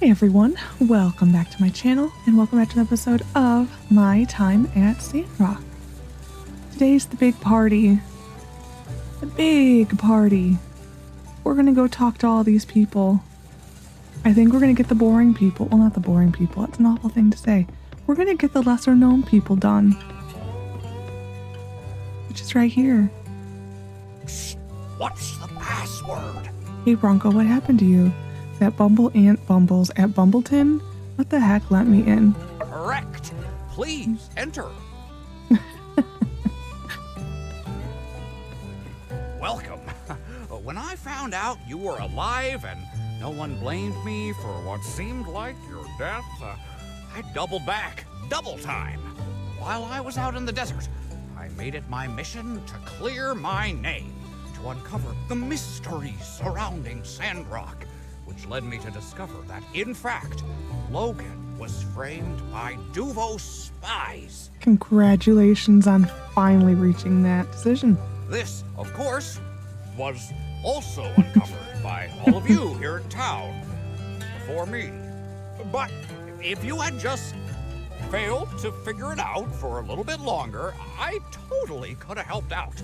Hey everyone, welcome back to my channel and welcome back to an episode of my time at Sandrock. Today's the big party. The big party. We're gonna go talk to all these people. I think we're gonna get the boring people. Well, not the boring people. That's an awful thing to say. We're gonna get the lesser known people done. Which is right here. What's the password? Hey Bronco, what happened to you? That Bumble Ant Bumbles at Bumbleton? What the heck let me in? Correct. Please enter. Welcome. When I found out you were alive and no one blamed me for what seemed like your death, I doubled back, double time. While I was out in the desert, I made it my mission to clear my name, to uncover the mysteries surrounding Sandrock, which led me to discover that, in fact, Logan was framed by Duvo's spies. Congratulations on finally reaching that decision. This, of course, was also uncovered by all of you here in town before me. But if you had just failed to figure it out for a little bit longer, I totally could have helped out.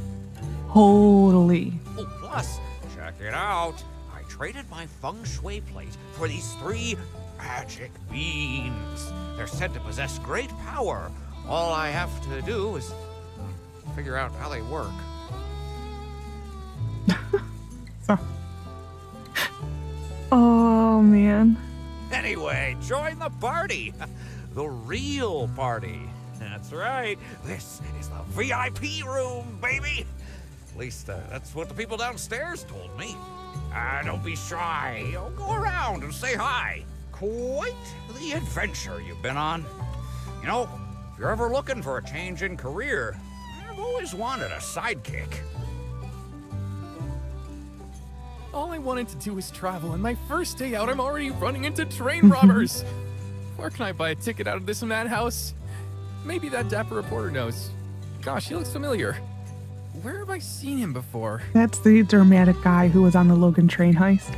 Totally. Oh, plus, check it out. I traded my feng shui plate for these 3 magic beans. They're said to possess great power. All I have to do is figure out how they work. Oh, man. Anyway, join the party. The real party. That's right. This is the VIP room, baby. At least that's what the people downstairs told me. Don't be shy. Go around and say hi. Quite the adventure you've been on. You know, if you're ever looking for a change in career, I've always wanted a sidekick. All I wanted to do was travel, and my first day out, I'm already running into train robbers. Where can I buy a ticket out of this madhouse? Maybe that dapper reporter knows. Gosh, he looks familiar. Where have I seen him before? That's the dramatic guy who was on the Logan train heist.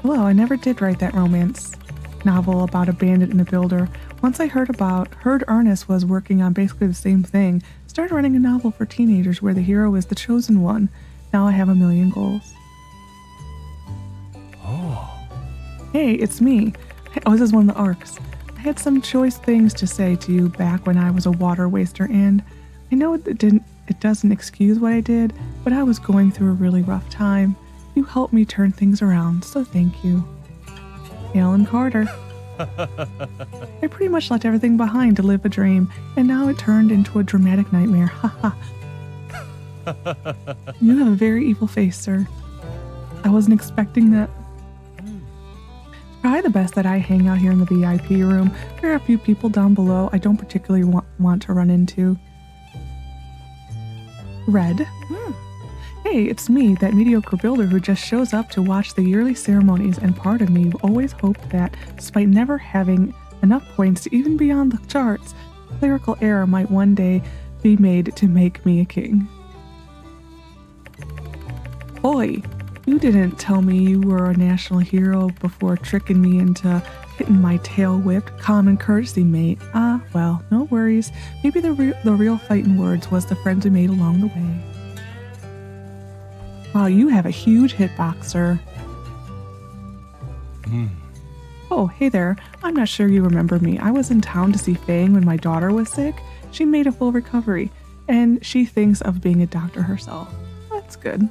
Hello, I never did write that romance novel about a bandit and a builder. Once I heard Ernest was working on basically the same thing, started writing a novel for teenagers where the hero is the chosen one. Now I have a million goals. Oh. Hey, it's me. Oh, this is one of the arcs. I had some choice things to say to you back when I was a water waster, and I know it doesn't excuse what I did, but I was going through a really rough time. You helped me turn things around, so thank you. Alan Carter. I pretty much left everything behind to live a dream, and now it turned into a dramatic nightmare. Haha. You have a very evil face, sir. I wasn't expecting that. It's probably the best that I hang out here in the VIP room. There are a few people down below I don't particularly want to run into. Red. Hey, it's me, that mediocre builder who just shows up to watch the yearly ceremonies, and part of me always hoped that, despite never having enough points to even be on the charts, clerical error might one day be made to make me a king. Boy, you didn't tell me you were a national hero before tricking me into getting my tail whipped. Common courtesy, mate. Well, no worries. Maybe the real fight in words was the friends we made along the way. Wow, you have a huge hitbox, sir. Oh, hey there. I'm not sure you remember me. I was in town to see Fang when my daughter was sick. She made a full recovery, and she thinks of being a doctor herself. That's good.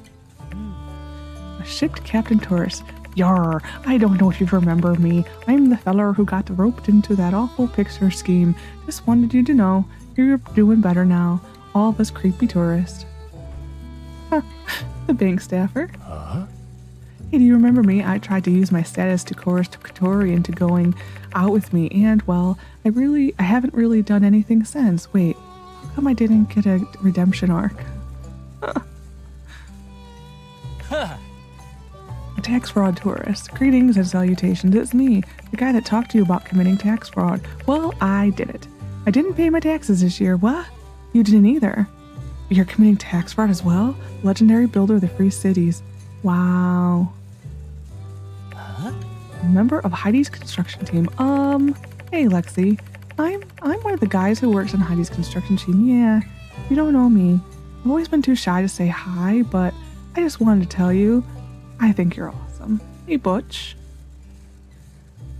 A shipped Captain Tourist. Yarr, I don't know if you remember me. I'm the feller who got roped into that awful picture scheme. Just wanted you to know, you're doing better now. All of us creepy tourists. The bank staffer. Hey, do you remember me? I tried to use my status to coerce Katori into going out with me, and, well, I haven't really done anything since. Wait, how come I didn't get a redemption arc? A tax fraud tourist. Greetings and salutations. It's me, the guy that talked to you about committing tax fraud. Well, I did it. I didn't pay my taxes this year. What? You didn't either. You're committing tax fraud as well? Legendary builder of the free cities. Wow. member of Heidi's construction team. Hey Lexi. I'm one of the guys who works on Heidi's construction team. Yeah, you don't know me. I've always been too shy to say hi, but I just wanted to tell you, I think you're awesome. Hey Butch.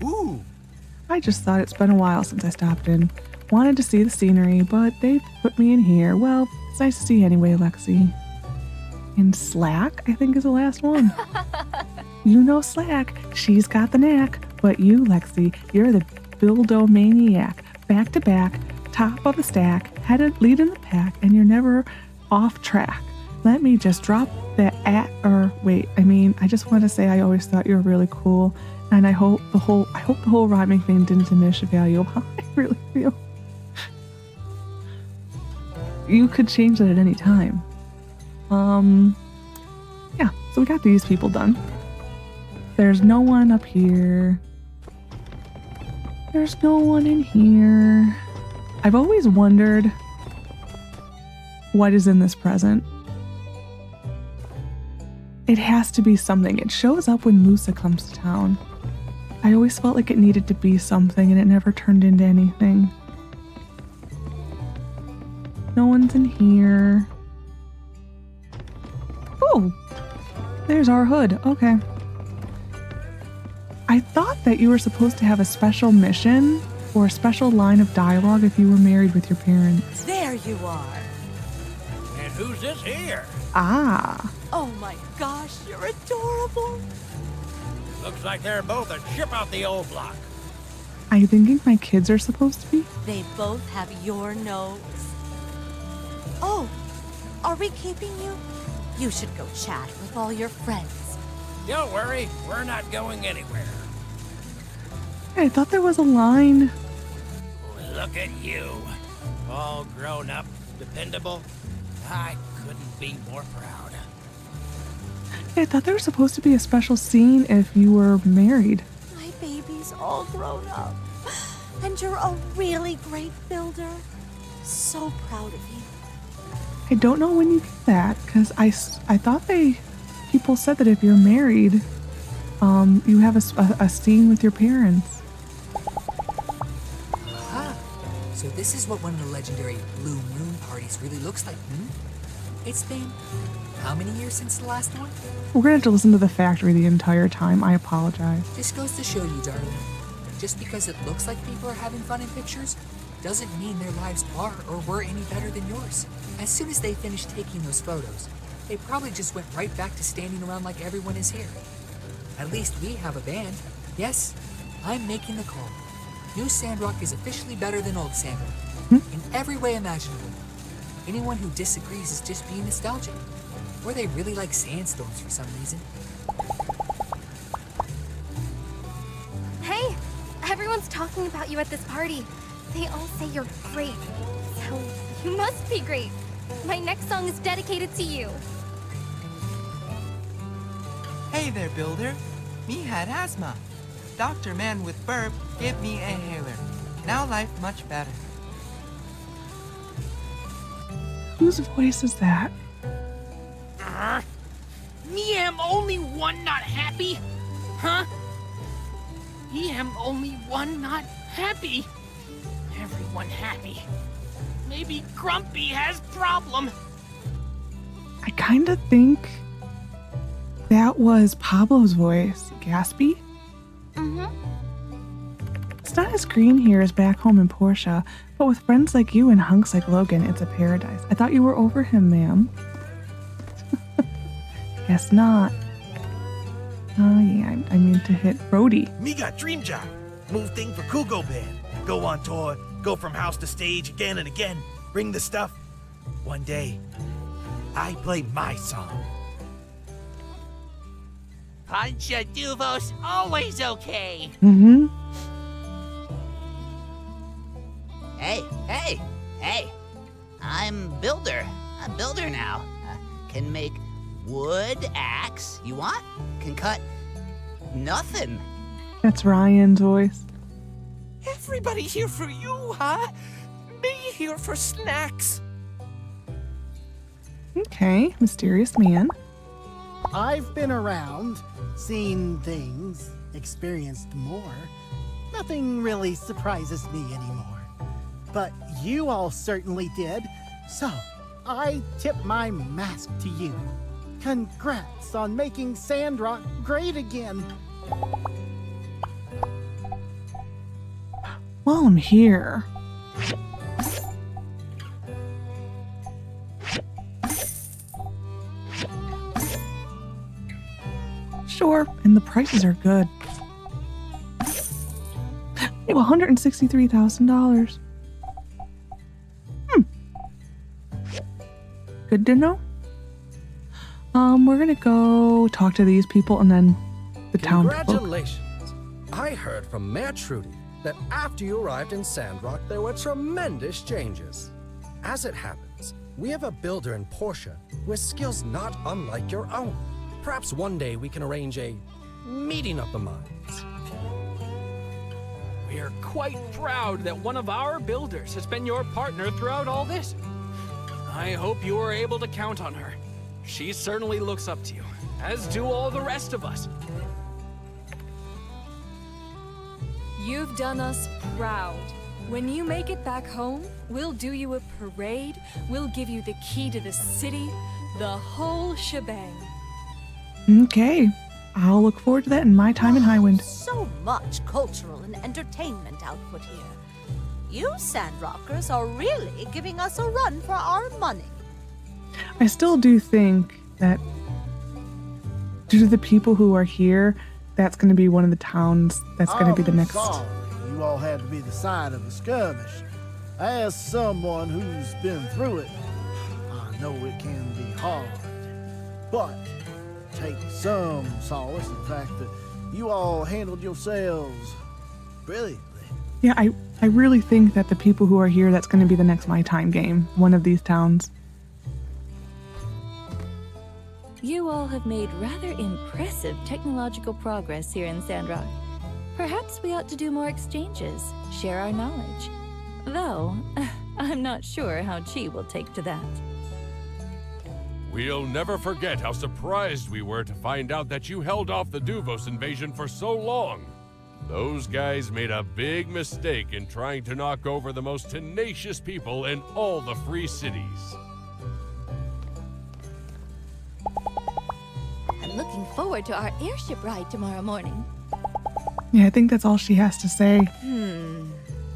Ooh. I just thought it's been a while since I stopped in. Wanted to see the scenery, but they put me in here. Well, it's nice to see you anyway, Lexi. And Slack, I think, is the last one. You know Slack. She's got the knack. But you, Lexi, you're the buildomaniac. Back to back, top of the stack, leading the pack, and you're never off track. Let me just drop that I just want to say I always thought you were really cool, and I hope the whole rhyming thing didn't diminish the value of how I really feel. You could change that at any time. Yeah, so we got these people done. There's no one up here. There's no one in here. I've always wondered what is in this present. It has to be something. It shows up when Musa comes to town. I always felt like it needed to be something, and it never turned into anything. No one's in here. Oh, there's our hood. Okay. I thought that you were supposed to have a special mission or a special line of dialogue if you were married with your parents. There you are. And who's this here? Ah. Oh my gosh, you're adorable. Looks like they're both a chip out the old block. Are you thinking my kids are supposed to be? They both have your nose. Oh, are we keeping you? You should go chat with all your friends. Don't worry, we're not going anywhere. I thought there was a line. Look at you. All grown up, dependable. I couldn't be more proud. I thought there was supposed to be a special scene if you were married. My baby's all grown up. And you're a really great builder. So proud of you. I don't know when you get that, because I thought people said that if you're married, you have a scene with your parents. Ah, so this is what one of the legendary Blue Moon parties really looks like, hmm? It's been how many years since the last one? We're going to have to listen to the factory the entire time. I apologize. This goes to show you, darling. Just because it looks like people are having fun in pictures, doesn't mean their lives are or were any better than yours. As soon as they finished taking those photos, they probably just went right back to standing around like everyone is here. At least we have a band. Yes, I'm making the call. New Sandrock is officially better than old Sandrock. In every way imaginable. Anyone who disagrees is just being nostalgic. Or they really like sandstorms for some reason. Hey, everyone's talking about you at this party. They all say you're great. So, you must be great. My next song is dedicated to you. Hey there, builder. Me had asthma. Dr. Man with burp gave me a inhaler. Now life much better. Whose voice is that? Me am only one not happy? Huh? Me am only one not happy? Everyone happy. Maybe Grumpy has problem. I kind of think that was Pablo's voice. Gaspy? It's not as green here as back home in Portia, but with friends like you and hunks like Logan, it's a paradise. I thought you were over him, ma'am. Guess not. Oh yeah, I mean to hit Brody. Me got dream job. Move thing for Kugo Band. Go on tour, go from house to stage again and again. Bring the stuff. One day, I play my song. Pancha Duvos always okay. Hey. I'm Builder. I'm Builder now. Can make wood axe. You want? Can cut nothing. That's Ryan's voice. Everybody here for you, huh? Me here for snacks. Okay, mysterious man. I've been around, seen things. experienced more, nothing really surprises me anymore. But you all certainly did, so I tip my mask to you. Congrats on making Sandrock great again. While I'm here... Sure, and the prices are good. We have $163,000. Good to know. We're gonna go talk to these people and then the town folk. Congratulations! I heard from Mayor Trudy that after you arrived in Sandrock, there were tremendous changes. As it happens, we have a builder in Portia with skills not unlike your own. Perhaps one day we can arrange a meeting of the minds. We are quite proud that one of our builders has been your partner throughout all this. I hope you are able to count on her. She certainly looks up to you, as do all the rest of us. You've done us proud. When you make it back home, we'll do you a parade, we'll give you the key to the city, the whole shebang. Okay, I'll look forward to that in my time in Highwind. So much cultural and entertainment output here. You Sandrockers are really giving us a run for our money. I still do think that due to the people who are here, that's going to be one of the towns that's going to be the next. Sorry you all had to be the site of a skirmish. As someone who's been through it, I know it can be hard. But take some solace in the fact that you all handled yourselves brilliantly. Yeah, I really think that the people who are here, that's going to be the next My Time game, one of these towns. You all have made rather impressive technological progress here in Sandrock. Perhaps we ought to do more exchanges, share our knowledge. Though, I'm not sure how Chi will take to that. We'll never forget how surprised we were to find out that you held off the Duvos invasion for so long. Those guys made a big mistake in trying to knock over the most tenacious people in all the free cities. I'm looking forward to our airship ride tomorrow morning. Yeah, I think that's all she has to say.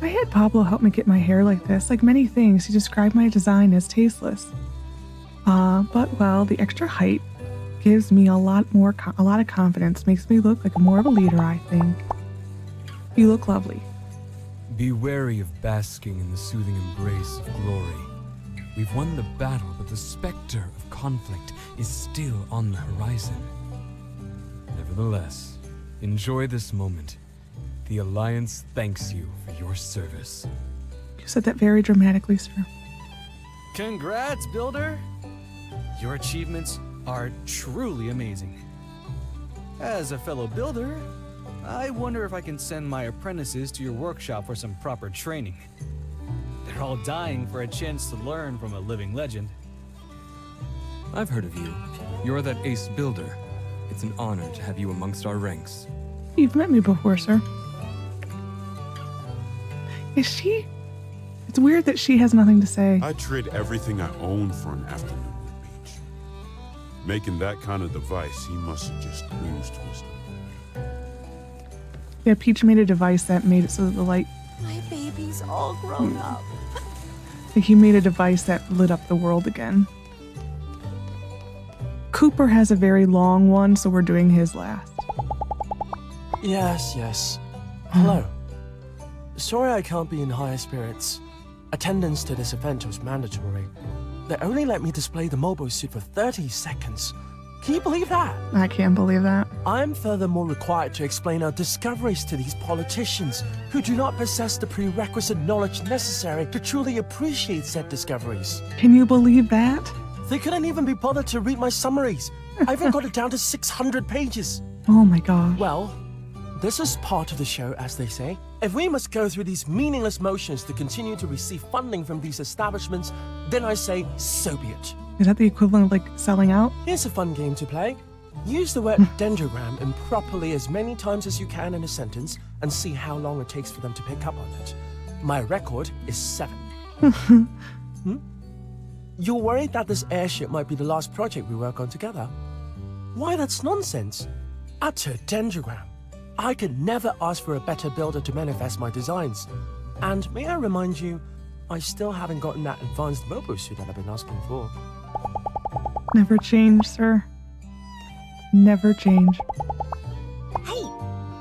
I had Pablo help me get my hair like this. Like many things, he described my design as tasteless. But well, the extra height gives me a lot of confidence. Makes me look like more of a leader, I think. You look lovely. Be wary of basking in the soothing embrace of glory. We've won the battle, but the specter of conflict is still on the horizon. Nevertheless, enjoy this moment. The Alliance thanks you for your service. You said that very dramatically, sir. Congrats, Builder! Your achievements are truly amazing. As a fellow builder, I wonder if I can send my apprentices to your workshop for some proper training. They're all dying for a chance to learn from a living legend. I've heard of you. You're that ace builder. It's an honor to have you amongst our ranks. You've met me before, sir. Is she? It's weird that she has nothing to say. I trade everything I own for an afternoon with Peach. Making that kind of device, he must have just oozed wisdom. Yeah, Peach made a device that made it so that the light... My baby's all grown up. He made a device that lit up the world again. Cooper has a very long one, so we're doing his last. Yes. Hello. Sorry I can't be in higher spirits. Attendance to this event was mandatory. They only let me display the mobile suit for 30 seconds. Can you believe that? I can't believe that. I'm furthermore required to explain our discoveries to these politicians who do not possess the prerequisite knowledge necessary to truly appreciate said discoveries. Can you believe that? They couldn't even be bothered to read my summaries. I even got it down to 600 pages. Oh my gosh. Well, this is part of the show, as they say. If we must go through these meaningless motions to continue to receive funding from these establishments, then I say, so be it. Is that the equivalent of like selling out? Here's a fun game to play. Use the word dendrogram improperly as many times as you can in a sentence and see how long it takes for them to pick up on it. My record is 7. You're worried that this airship might be the last project we work on together? Why, that's nonsense. Utter dendrogram. I could never ask for a better builder to manifest my designs. And may I remind you, I still haven't gotten that advanced mobile suit that I've been asking for. Never change, sir. Never change. Hey,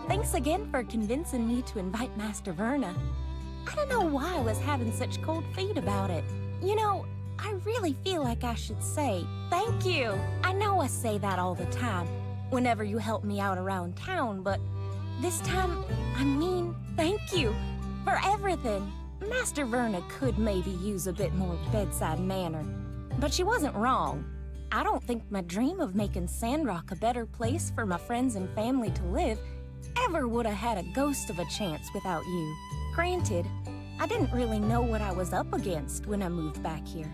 thanks again for convincing me to invite Master Verna. I don't know why I was having such cold feet about it. You know, I really feel like I should say thank you. I know I say that all the time, whenever you help me out around town, but this time, I mean thank you for everything. Master Verna could maybe use a bit more bedside manner, but she wasn't wrong. I don't think my dream of making Sandrock a better place for my friends and family to live ever would have had a ghost of a chance without you. Granted, I didn't really know what I was up against when I moved back here,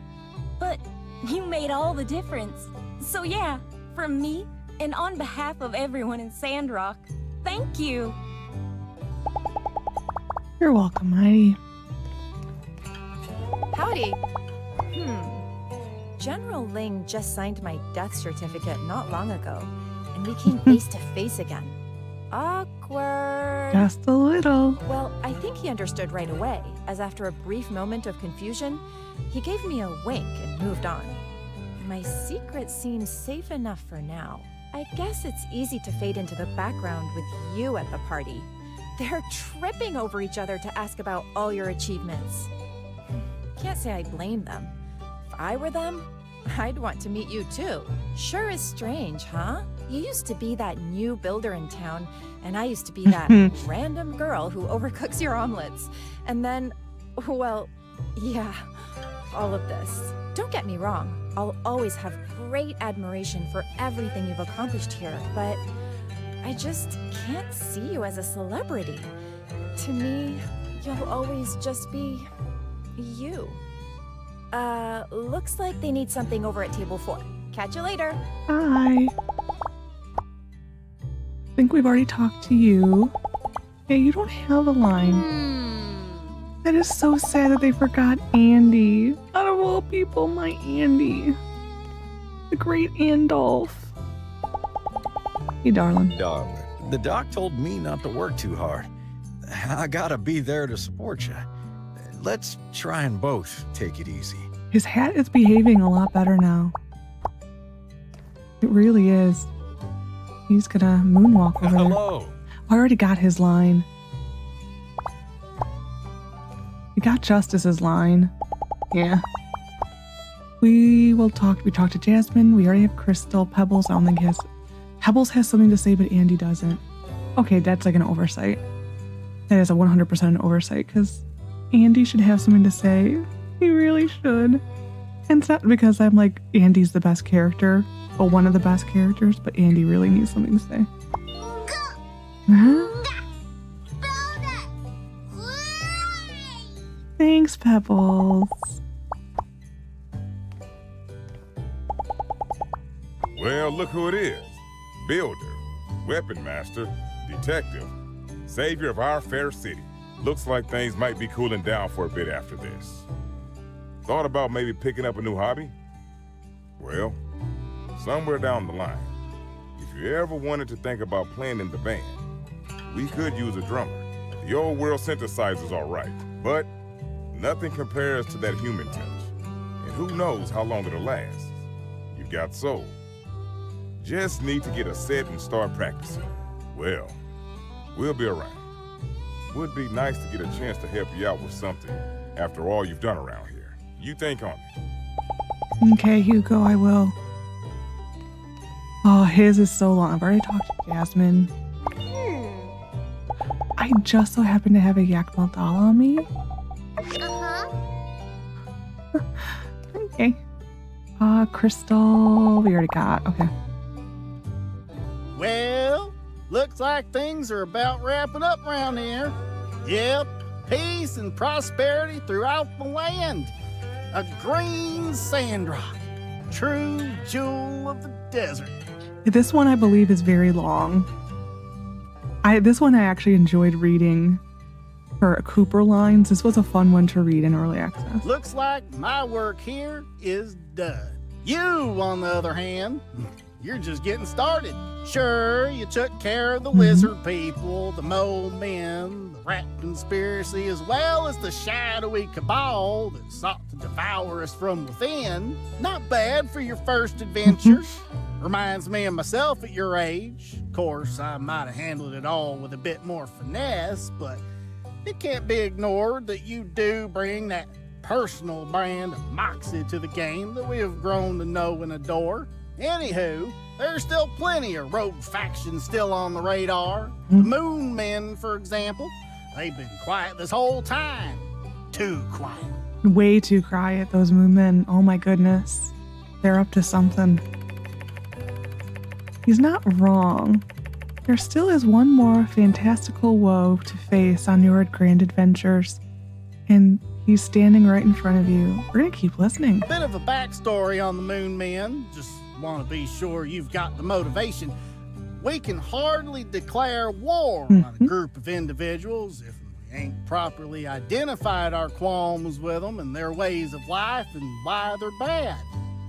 but you made all the difference. So yeah, from me, and on behalf of everyone in Sandrock, thank you. You're welcome, Heidi. Howdy. General Ling just signed my death certificate not long ago, and we came face to face again. Awkward. Just a little. Well, I think he understood right away, as after a brief moment of confusion, he gave me a wink and moved on. My secret seems safe enough for now. I guess it's easy to fade into the background with you at the party. They're tripping over each other to ask about all your achievements. Can't say I blame them. If I were them, I'd want to meet you too. Sure is strange, huh? You used to be that new builder in town, and I used to be that random girl who overcooks your omelets. And then, well, yeah, all of this. Don't get me wrong, I'll always have great admiration for everything you've accomplished here, but I just can't see you as a celebrity. To me, you'll always just be you. Looks like they need something over at table 4. Catch you later. Bye. I think we've already talked to you. Yeah, you don't have a line. That is so sad that they forgot Andy. Out of all people, my Andy. The great Andolph. Hey, darling. Darling, the doc told me not to work too hard. I gotta be there to support you. Let's try and both take it easy. His hat is behaving a lot better now. It really is. He's gonna moonwalk over Hello. there. I already got his line. We got Justice's line. Yeah. We talked to Jasmine. We already have Crystal. Pebbles, I don't think has... Pebbles has something to say, but Andy doesn't. Okay, that's like an oversight. That is a 100% an oversight, because Andy should have something to say. He really should. And it's not because I'm like, Andy's the best character, or one of the best characters, but Andy really needs something to say. Huh? Thanks, Pebbles. Well, look who it is. Builder, weapon master, detective, savior of our fair city. Looks like things might be cooling down for a bit after this. Thought about maybe picking up a new hobby? Well, somewhere down the line, if you ever wanted to think about playing in the band, we could use a drummer. The old world synthesizer's all right, but nothing compares to that human touch. And who knows how long it'll last. You've got soul. Just need to get a set and start practicing. Well, we'll be around. Would be nice to get a chance to help you out with something after all you've done around here. You think on me. Okay, Hugo, I will. Oh, his is so long. I've already talked to Jasmine. I just so happen to have a Yakmal doll on me. Okay. Crystal, we already got. Okay. Well, looks like things are about wrapping up around here. Yep, peace and prosperity throughout the land. A green Sandrock, true jewel of the desert. This one I believe is very long. This one I actually enjoyed reading for Cooper lines. This was a fun one to read in early access. Looks like my work here is done. You, on the other hand, you're just getting started. Sure, you took care of the lizard people, the mole men, the rat conspiracy, as well as the shadowy cabal that sought to devour us from within. Not bad for your first adventure. Reminds me of myself at your age. Of course, I might have handled it all with a bit more finesse, but it can't be ignored that you do bring that personal brand of moxie to the game that we have grown to know and adore. Anywho, there's still plenty of rogue factions still on the radar. The Moon Men, for example, they've been quiet this whole time. Too quiet. Way too quiet, those Moon Men. Oh my goodness. They're up to something. He's not wrong. There still is one more fantastical woe to face on your grand adventures, and he's standing right in front of you. We're gonna keep listening. Bit of a backstory on the Moon Men. Just want to be sure you've got the motivation. We can hardly declare war on a group of individuals if we ain't properly identified our qualms with them and their ways of life and why they're bad.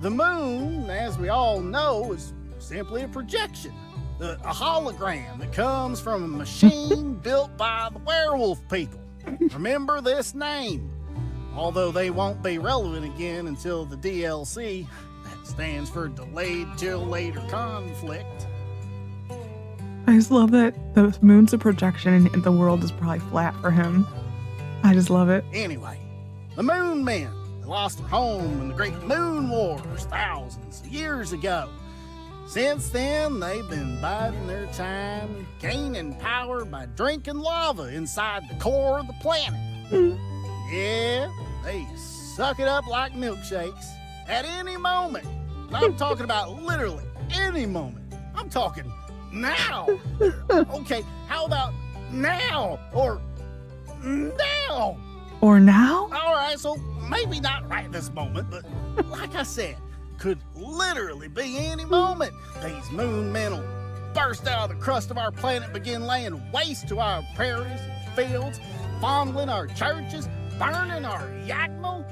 The moon, as we all know, is simply a projection, a hologram that comes from a machine built by the werewolf people. Remember this name, although they won't be relevant again until the DLC. That stands for Delayed Till Later Conflict. I just love that the moon's a projection and the world is probably flat for him. I just love it. Anyway, the Moon Men, they lost their home in the Great Moon Wars thousands of years ago. Since then, they've been biding their time, gaining power by drinking lava inside the core of the planet. Yeah, they suck it up like milkshakes at any moment. And I'm talking about literally any moment. I'm talking now. Okay, how about now? Or now? Or now? All right, so maybe not right this moment, but like I said, could literally be any moment. These Moon Men will burst out of the crust of our planet, begin laying waste to our prairies and fields, fondling our churches, burning our Yakmo,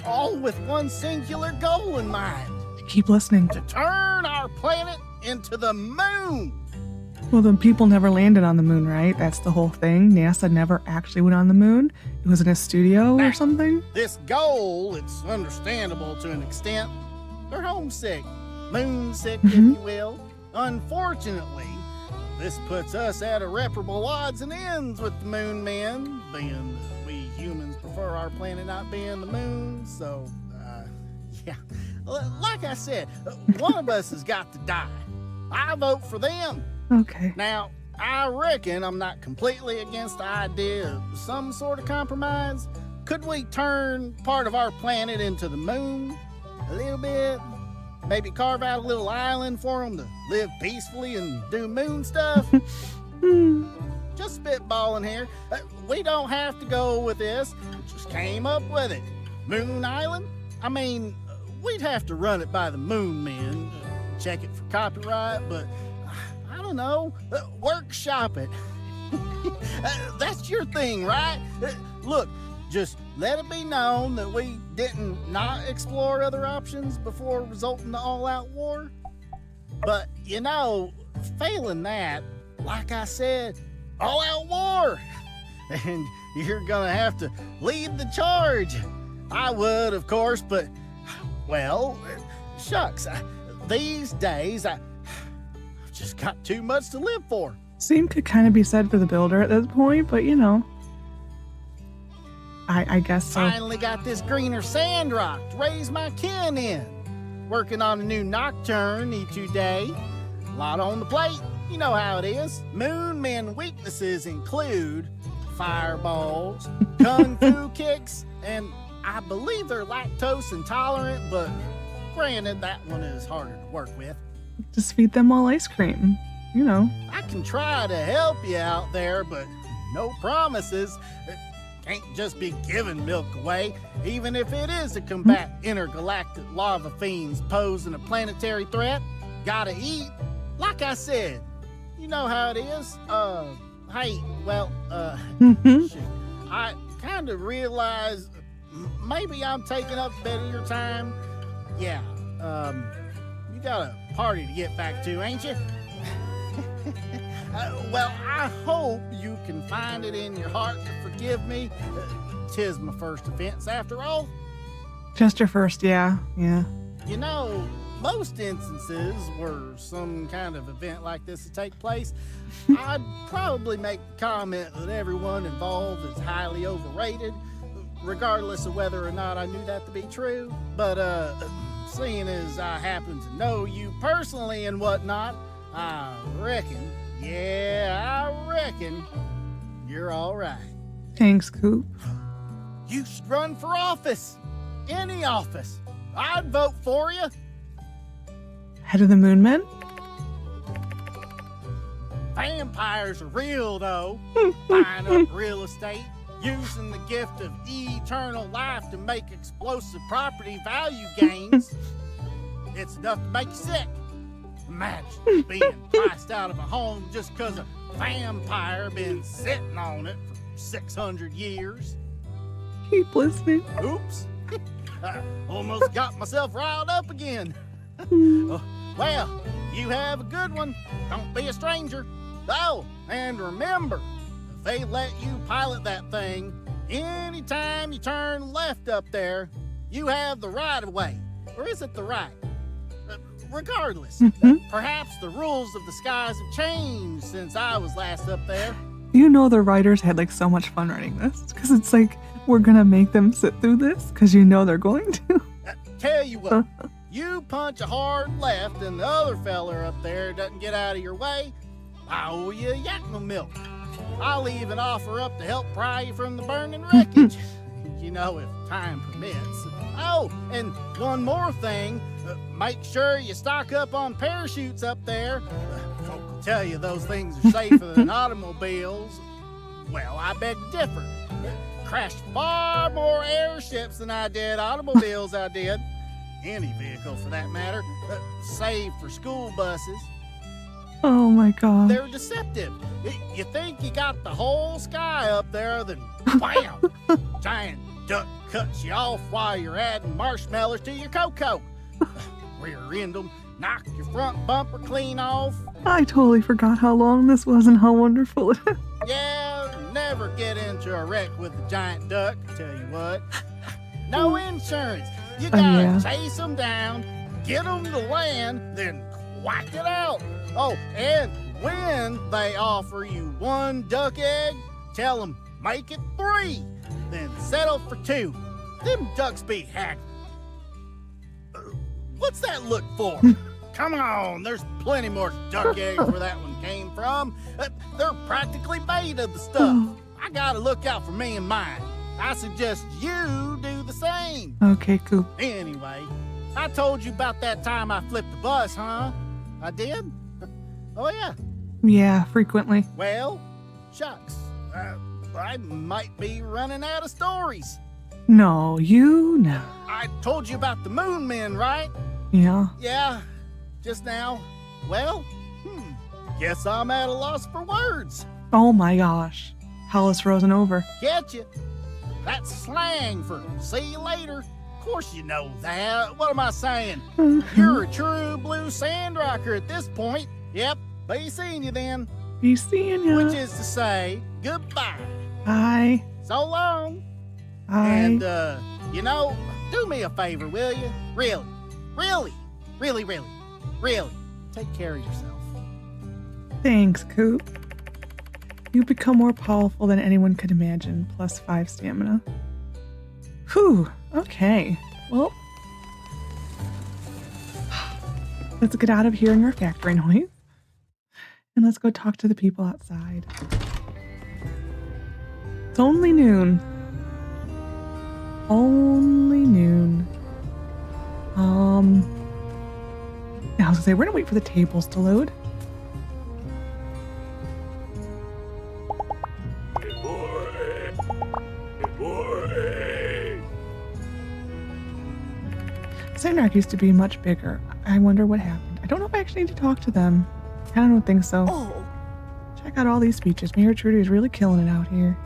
all with one singular goal in mind. Keep listening. To turn our planet into the moon. Well, the people never landed on the moon, right? That's the whole thing. NASA never actually went on the moon. It was in a studio or something. This goal, it's understandable to an extent. They're homesick, moonsick, if you will. Unfortunately, this puts us at irreparable odds and ends with the Moon Men, being that we humans prefer our planet not being the moon. So, yeah, like I said, one of us has got to die. I vote for them. Okay. Now, I reckon I'm not completely against the idea of some sort of compromise. Could we turn part of our planet into the moon? A little bit. Maybe carve out a little island for them to live peacefully and do moon stuff. Just spitballing here. We don't have to go with this. Just came up with it. Moon Island? I mean, we'd have to run it by the Moon Men, check it for copyright, but I don't know. Workshop it. That's your thing, right? Look, just let it be known that we didn't not explore other options before resulting in all-out war. But, you know, failing that, like I said, all-out war. And you're gonna have to lead the charge. I would, of course, but, well, shucks. These days, I've just got too much to live for. Same could kind of be said for the builder at this point, but you know. I guess so. Finally got this greener Sandrock to raise my kin in. Working on a new nocturne today. A lot on the plate. You know how it is. Moon Men weaknesses include fireballs, kung fu kicks, and I believe they're lactose intolerant, but granted, that one is harder to work with. Just feed them all ice cream. You know. I can try to help you out there, but no promises. Can't just be giving milk away, even if it is to combat intergalactic lava fiends posing a planetary threat. Gotta eat. like I said, you know how it is. Hey, well, shoot, I kind of realize maybe I'm taking up a bit of your time. Yeah, you got a party to get back to, ain't you? Well, I hope you can find it in your heart to forgive me. 'Tis my first offense, after all. Just your first, yeah. You know, most instances where some kind of event like this would take place, I'd probably make the comment that everyone involved is highly overrated, regardless of whether or not I knew that to be true. But, seeing as I happen to know you personally and whatnot, I reckon you're all right. Thanks, Coop. You should run for office. Any office. I'd vote for you. Head of the Moon Men? Vampires are real, though. Buying up real estate, using the gift of eternal life to make explosive property value gains. It's enough to make you sick. Imagine being priced out of a home just because a vampire been sitting on it for 600 years. Keep listening. Oops. I almost got myself riled up again. Well, you have a good one. Don't be a stranger. Oh, and remember, if they let you pilot that thing, anytime you turn left up there, you have the right of way. Or is it the right? Regardless, perhaps the rules of the skies have changed since I was last up there. You know the writers had like so much fun writing this because it's like we're gonna make them sit through this because you know they're going to. Tell you what, you punch a hard left and the other feller up there doesn't get out of your way, I owe you yakima milk. I'll even offer up to help pry you from the burning wreckage. You know, if time permits. Oh, and one more thing. Make sure you stock up on parachutes up there. Folk will tell you those things are safer than automobiles. Well, I beg to differ. Crashed far more airships than I did automobiles I did. Any vehicle for that matter. Save for school buses. Oh my god. They're deceptive. You think you got the whole sky up there, then wham! Giant duck cuts you off while you're adding marshmallows to your cocoa. Rear end them, knock your front bumper clean off. I totally forgot how long this was and how wonderful it is. Yeah, never get into a wreck with a giant duck, I tell you what. No insurance. You gotta chase them down, get them to land, then whack it out. Oh, and when they offer you one duck egg, tell them make it 3, then settle for 2. Them ducks be hacked. What's that look for? Come on, there's plenty more duck eggs where that one came from. They're practically made of the stuff. I gotta look out for me and mine. I suggest you do the same. Okay, Coop. Anyway, I told you about that time I flipped the bus, huh? I did? Oh, yeah. Yeah, frequently. Well, shucks. I might be running out of stories. No, you know. I told you about the Moon Men, right? Yeah. Yeah, just now. Well, guess I'm at a loss for words. Oh my gosh. Hell is frozen over. Get you. That's slang for see you later. Of course you know that. What am I saying? You're a true blue Sandrocker at this point. Yep, be seeing you then. Be seeing you. Which is to say, goodbye. Bye. So long. Bye. And, you know, do me a favor, will you? Really, take care of yourself. Thanks, Coop. You become more powerful than anyone could imagine, plus 5 stamina. Whew, okay. Well, let's get out of hearing our factory noise. And let's go talk to the people outside. It's only noon. Only noon. I was gonna say, we're gonna wait for the tables to load. Sandrock used to be much bigger. I wonder what happened. I don't know if I actually need to talk to them. I don't think so. Oh. Check out all these speeches. Mayor Trudy is really killing it out here.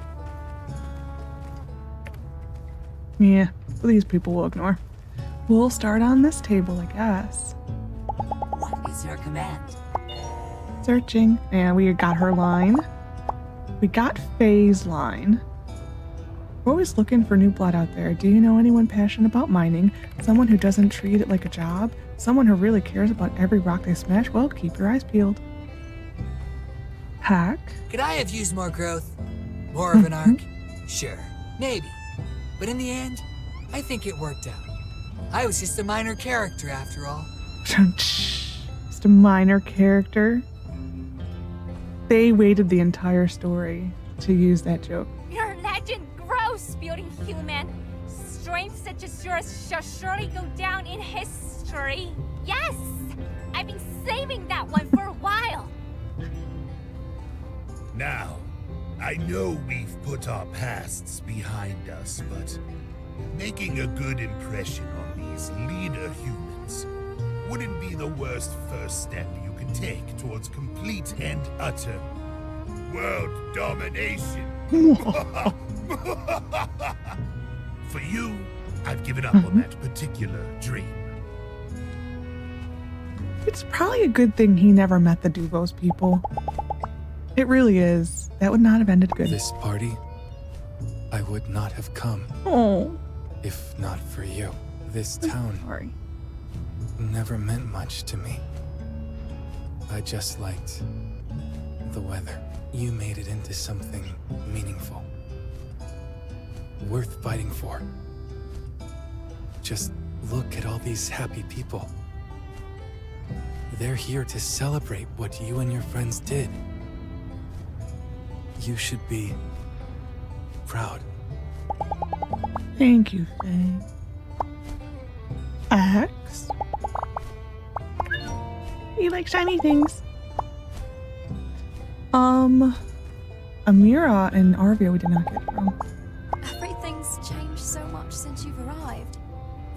Yeah, these people will ignore. We'll start on this table, I guess. What is your command? Searching. And we got her line. We got Faye's line. We're always looking for new blood out there. Do you know anyone passionate about mining? Someone who doesn't treat it like a job? Someone who really cares about every rock they smash? Well, keep your eyes peeled. Hack. Could I have used more growth? More of an arc? Sure, maybe. But in the end, I think it worked out. I was just a minor character after all. Just a minor character. They waited the entire story to use that joke. Your legend grows, building human. Strength such as yours shall surely go down in history. Yes! I've been saving that one for a while. Now, I know we've put our pasts behind us, but making a good impression on these leader humans wouldn't be the worst first step you can take towards complete and utter world domination. For you, I've given up on that particular dream. It's probably a good thing he never met the Duvos people. It really is. That would not have ended good. This party, I would not have come. Oh. If not for you. This town never meant much to me. I just liked the weather. You made it into something meaningful. Worth fighting for. Just look at all these happy people. They're here to celebrate what you and your friends did. You should be proud. Thank you, Faye. X? You like shiny things. Amira and Arvia we did not get from. Everything's changed so much since you've arrived.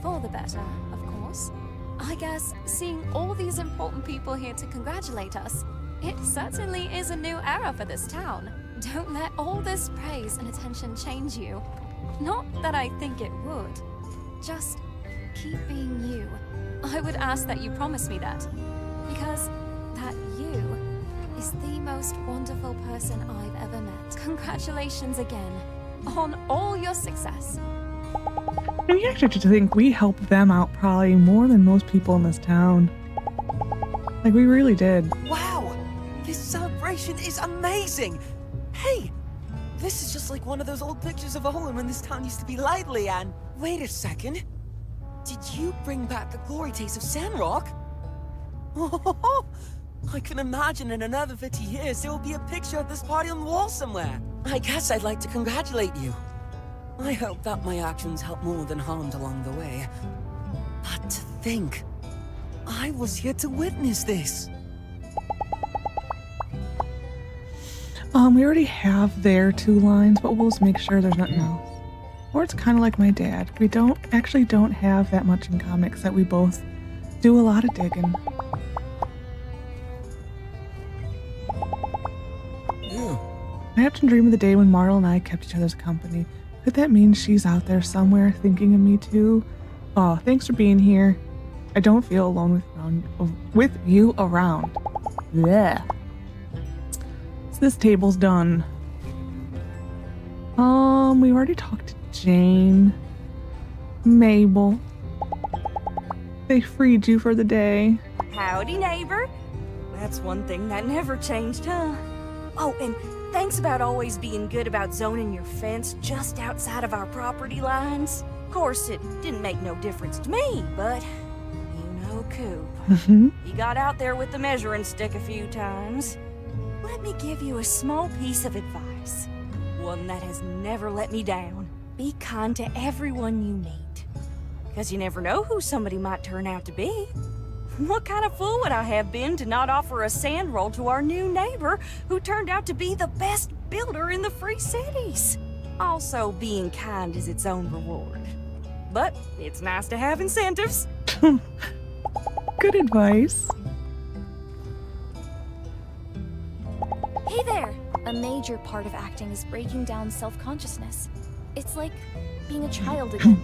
For the better, of course. I guess seeing all these important people here to congratulate us, it certainly is a new era for this town. Don't let all this praise and attention change you. Not that I think it would. Just keep being you. I would ask that you promise me that. Because that you is the most wonderful person I've ever met. Congratulations again on all your success. And you actually have to think we helped them out probably more than most people in this town. Like, we really did. Wow! This celebration is amazing! Hey! This is just like one of those old pictures of Olin when this town used to be lively and... Wait a second. Did you bring back the glory days of Sandrock? Oh, I can imagine in another 50 years there will be a picture of this party on the wall somewhere. I guess I'd like to congratulate you. I hope that my actions helped more than harmed along the way. But to think, I was here to witness this. We already have their 2 lines, but we'll just make sure there's nothing else. Or it's kind of like my dad. We don't have that much in common, except we both do a lot of digging. Yeah. I often dream of the day when Marl and I kept each other's company. Could that mean she's out there somewhere thinking of me too? Oh, thanks for being here. I don't feel alone with you around. Blech. So this table's done. We already talked to Jane. Mabel. They freed you for the day. Howdy, neighbor. That's one thing that never changed, huh? Oh, and thanks about always being good about zoning your fence just outside of our property lines. Of course, it didn't make no difference to me, but you know Coop. He got out there with the measuring stick a few times. Let me give you a small piece of advice. One that has never let me down. Be kind to everyone you meet. Because you never know who somebody might turn out to be. What kind of fool would I have been to not offer a sand roll to our new neighbor who turned out to be the best builder in the Free Cities? Also, being kind is its own reward. But it's nice to have incentives. Good advice. a major part of acting is breaking down self-consciousness. It's like being a child again,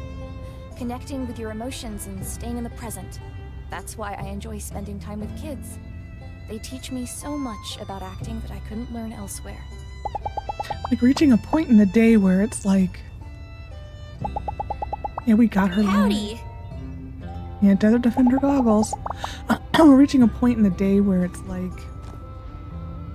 connecting with your emotions and staying in the present. That's why I enjoy spending time with kids. They teach me so much about acting that I couldn't learn elsewhere. Like reaching a point in the day where it's like, yeah, we got her. Howdy. Yeah, Desert Defender goggles. We're reaching a point in the day where it's like,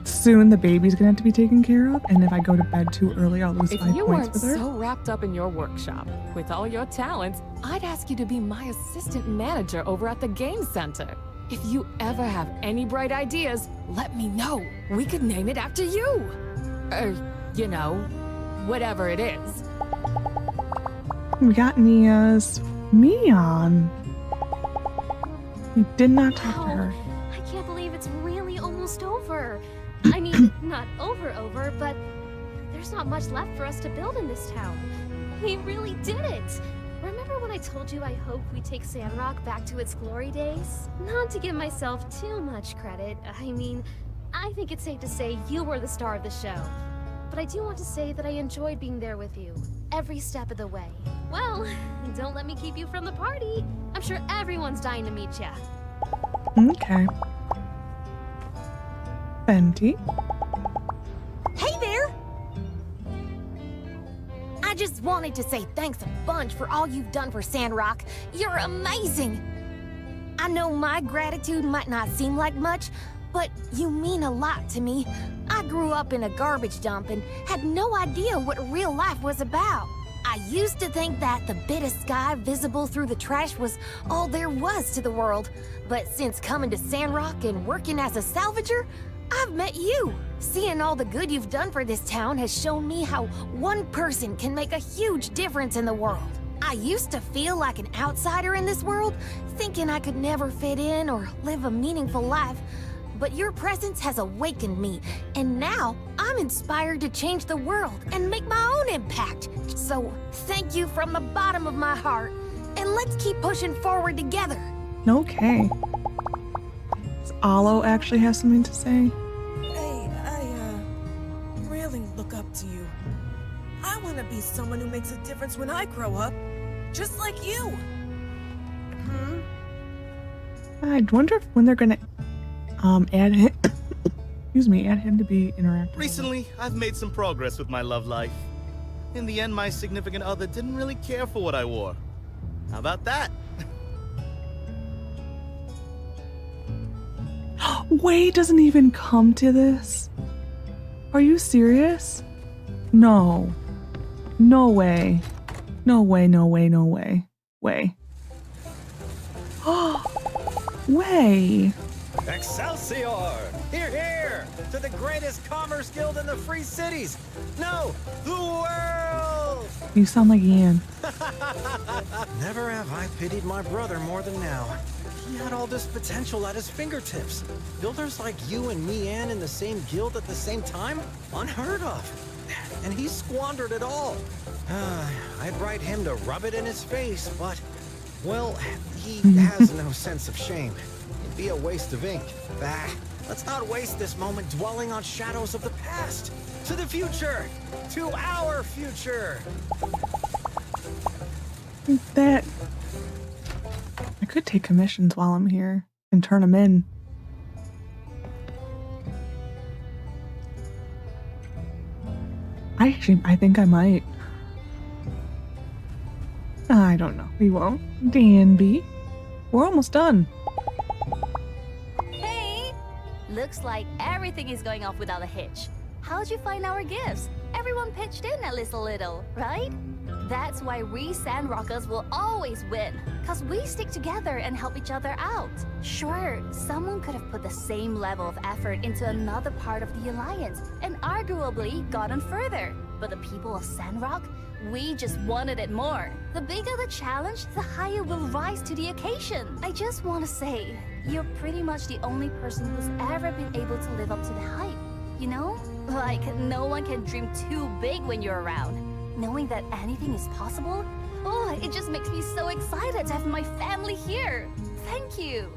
soon the baby's gonna have to be taken care of, and if I go to bed too early, I'll lose 5 If you points weren't with her. so wrapped up in your workshop with all your talents, I'd ask you to be my assistant manager over at the game center. If you ever have any bright ideas, let me know. We could name it after you. You know, whatever it is. We got Nia's Mion. We did not talk to her. I can't believe it's really almost over. I mean, not over, but there's not much left for us to build in this town. We really did it! Remember when I told you I hope we take Sandrock back to its glory days? Not to give myself too much credit, I mean, I think it's safe to say you were the star of the show. But I do want to say that I enjoyed being there with you, every step of the way. Well, don't let me keep you from the party. I'm sure everyone's dying to meet ya. Okay. Fenty. Hey there! I just wanted to say thanks a bunch for all you've done for Sandrock. You're amazing! I know my gratitude might not seem like much, but you mean a lot to me. I grew up in a garbage dump and had no idea what real life was about. I used to think that the bit of sky visible through the trash was all there was to the world. But since coming to Sandrock and working as a salvager, I've met you. Seeing all the good you've done for this town has shown me how one person can make a huge difference in the world. I used to feel like an outsider in this world, thinking I could never fit in or live a meaningful life. But your presence has awakened me, and now I'm inspired to change the world and make my own impact. So thank you from the bottom of my heart, and let's keep pushing forward together. Okay. Does Alo actually have something to say? Hey, I really look up to you. I want to be someone who makes a difference when I grow up, just like you. I wonder if when they're gonna add him, add him to be interactive. Recently, I've made some progress with my love life. In the end, my significant other didn't really care for what I wore. How about that? Way doesn't even come to this. Are you serious? No. No way. No way, no way, no way. Way. Way. Excelsior! Hear, hear! To the greatest commerce guild in the Free Cities! No, the world! You sound like Ian. Never have I pitied my brother more than now. He had all this potential at his fingertips. Builders like you and me, Ann, in the same guild at the same time? Unheard of. And he squandered it all. I'd write him to rub it in his face, but, well, he has no sense of shame. It'd be a waste of ink. Bah, let's not waste this moment dwelling on shadows of the past. To the future! To our future! That... I could take commissions while I'm here and turn them in. I think I might. I don't know. We won't. Danby. We're almost done. Hey! Looks like everything is going off without a hitch. How'd you find our gifts? Everyone pitched in at least a little, right? That's why we Sandrockers will always win, cause we stick together and help each other out. Sure, someone could have put the same level of effort into another part of the Alliance, and arguably gotten further. But the people of Sandrock, we just wanted it more. The bigger the challenge, the higher we'll rise to the occasion. I just want to say, you're pretty much the only person who's ever been able to live up to the hype, you know? Like, no one can dream too big when you're around. Knowing that anything is possible, oh, it just makes me so excited to have my family here. Thank you.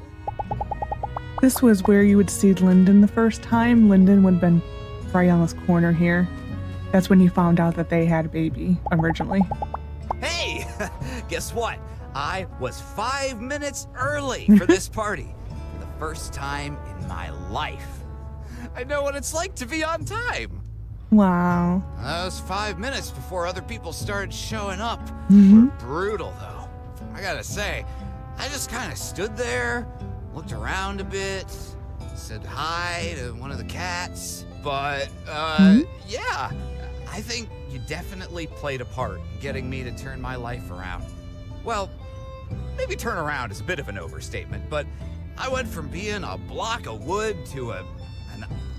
This was where you would see Lyndon the first time. Lyndon would have been right on this corner here. That's when you found out that they had a baby originally. Hey, guess what? I was 5 minutes early for this party. For the first time in my life. I know what it's like to be on time. Wow. Those 5 minutes before other people started showing up were brutal, though. I gotta say, I just kind of stood there, looked around a bit, said hi to one of the cats, but, yeah, I think you definitely played a part in getting me to turn my life around. Well, maybe turn around is a bit of an overstatement, but I went from being a block of wood to an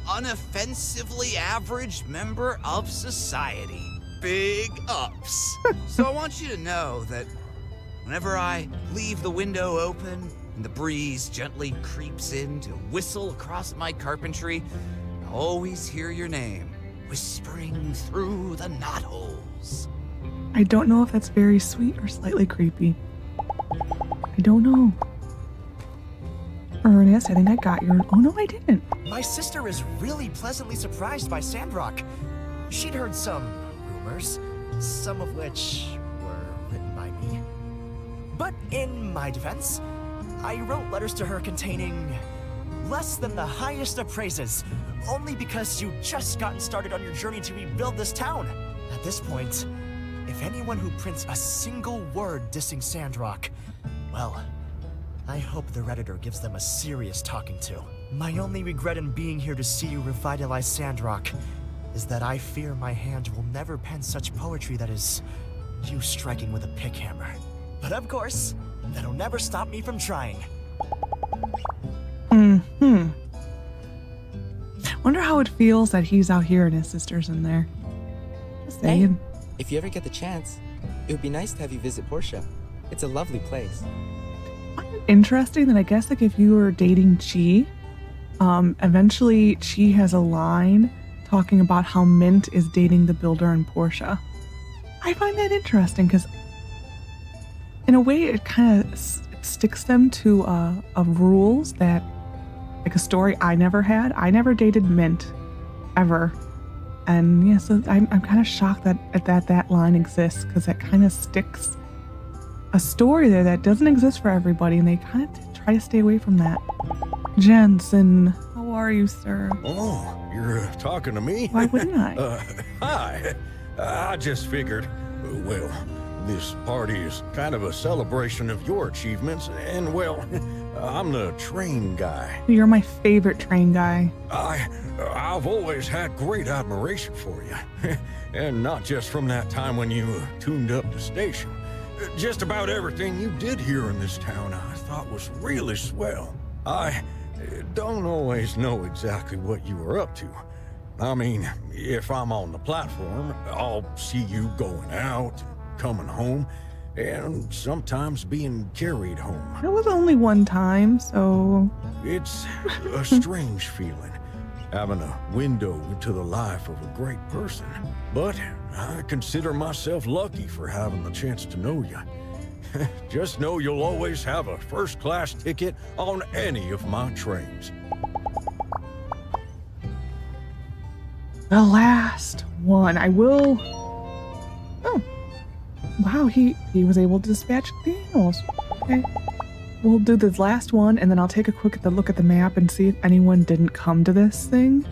unoffensively average member of society. Big ups. So I want you to know that whenever I leave the window open and the breeze gently creeps in to whistle across my carpentry, I always hear your name whispering through the knotholes. I don't know if that's very sweet or slightly creepy. I don't know. Ernest, I think I got your... Oh, no, I didn't. My sister is really pleasantly surprised by Sandrock. She'd heard some rumors, some of which were written by me. But in my defense, I wrote letters to her containing less than the highest of praises, only because you'd just gotten started on your journey to rebuild this town. At this point, if anyone who prints a single word dissing Sandrock, well, I hope their editor gives them a serious talking to. My only regret in being here to see you revitalize Sandrock is that I fear my hand will never pen such poetry that is you striking with a pick hammer. But of course, that'll never stop me from trying. Wonder how it feels that he's out here and his sister's in there. Just saying. Hey, if you ever get the chance, it would be nice to have you visit Portia. It's a lovely place. Interesting that I guess like if you were dating Chi, eventually Chi has a line talking about how Mint is dating the builder and Portia. I find that interesting because in a way it kind of sticks them to rules that like a story I never had. I never dated Mint ever. And yeah, so I'm kind of shocked that line exists because it kind of sticks a story there that doesn't exist for everybody, and they kind of try to stay away from that. Jensen, how are you, sir? Oh, you're talking to me? Why wouldn't I? Hi. I just figured, well, this party is kind of a celebration of your achievements, and well, I'm the train guy. You're my favorite train guy. I've always had great admiration for you, and not just from that time when you tuned up the station. Just about everything you did here in this town I thought was really swell. I don't always know exactly what you were up to. I mean, if I'm on the platform, I'll see you going out, coming home, and sometimes being carried home. It was only one time, so... It's a strange feeling, having a window into the life of a great person. But I consider myself lucky for having the chance to know you. Just know you'll always have a first-class ticket on any of my trains. The last one. I will... Oh. Wow, he was able to dispatch the animals. Okay. We'll do this last one, and then I'll take a quick look at the map and see if anyone didn't come to this thing.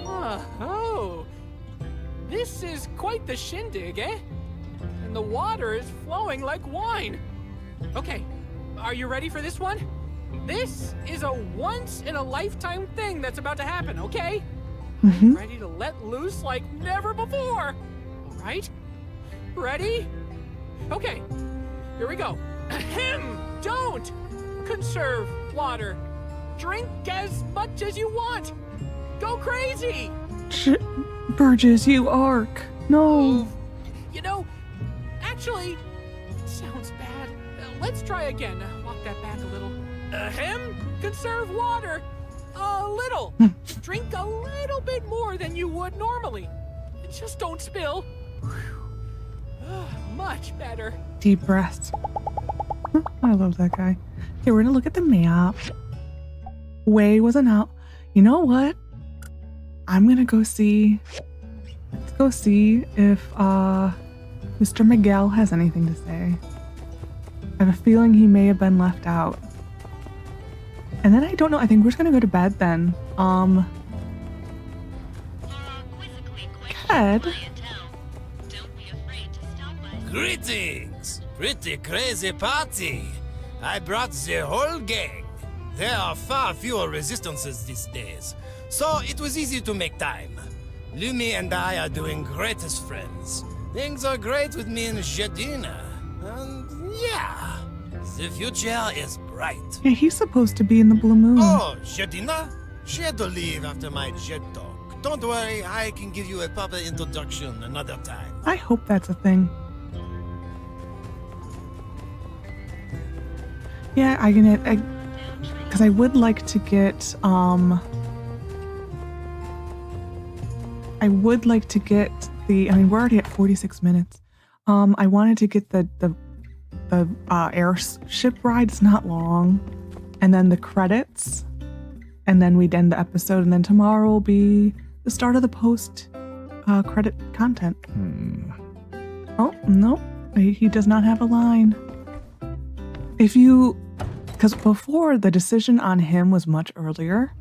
Oh, this is quite the shindig, eh? And the water is flowing like wine. Okay, are you ready for this one? This is a once-in-a-lifetime thing that's about to happen, okay? I'm ready to let loose like never before. All right? Ready? Okay, here we go. Ahem! Don't conserve water. Drink as much as you want. Go crazy. Burgess, you arc. No. You know, actually, it sounds bad. Let's try again. Walk that back a little. Ahem! Conserve water. A little. Drink a little bit more than you would normally. Just don't spill. Much better. Deep breaths. I love that guy. Okay, we're gonna look at the map. Way wasn't out. You know what? I'm gonna go see. Let's go see if Mr. Miguel has anything to say. I have a feeling he may have been left out. And then I don't know. I think we're just gonna go to bed then. Ed. Greetings! Pretty crazy party. I brought the whole gang. There are far fewer resistances these days, so it was easy to make time. Lumi and I are doing great as friends. Things are great with me and Jadina. And yeah, the future is bright. Yeah, he's supposed to be in the Blue Moon. Oh, Jadina? She had to leave after my jet talk. Don't worry, I can give you a proper introduction another time. I hope that's a thing. Yeah, because I would like to get, we're already at 46 minutes. I wanted to get the Airship Ride. It's not long. And then the credits. And then we'd end the episode. And then tomorrow will be the start of the post-credit content. Oh, no. He does not have a line. Because before, the decision on him was much earlier.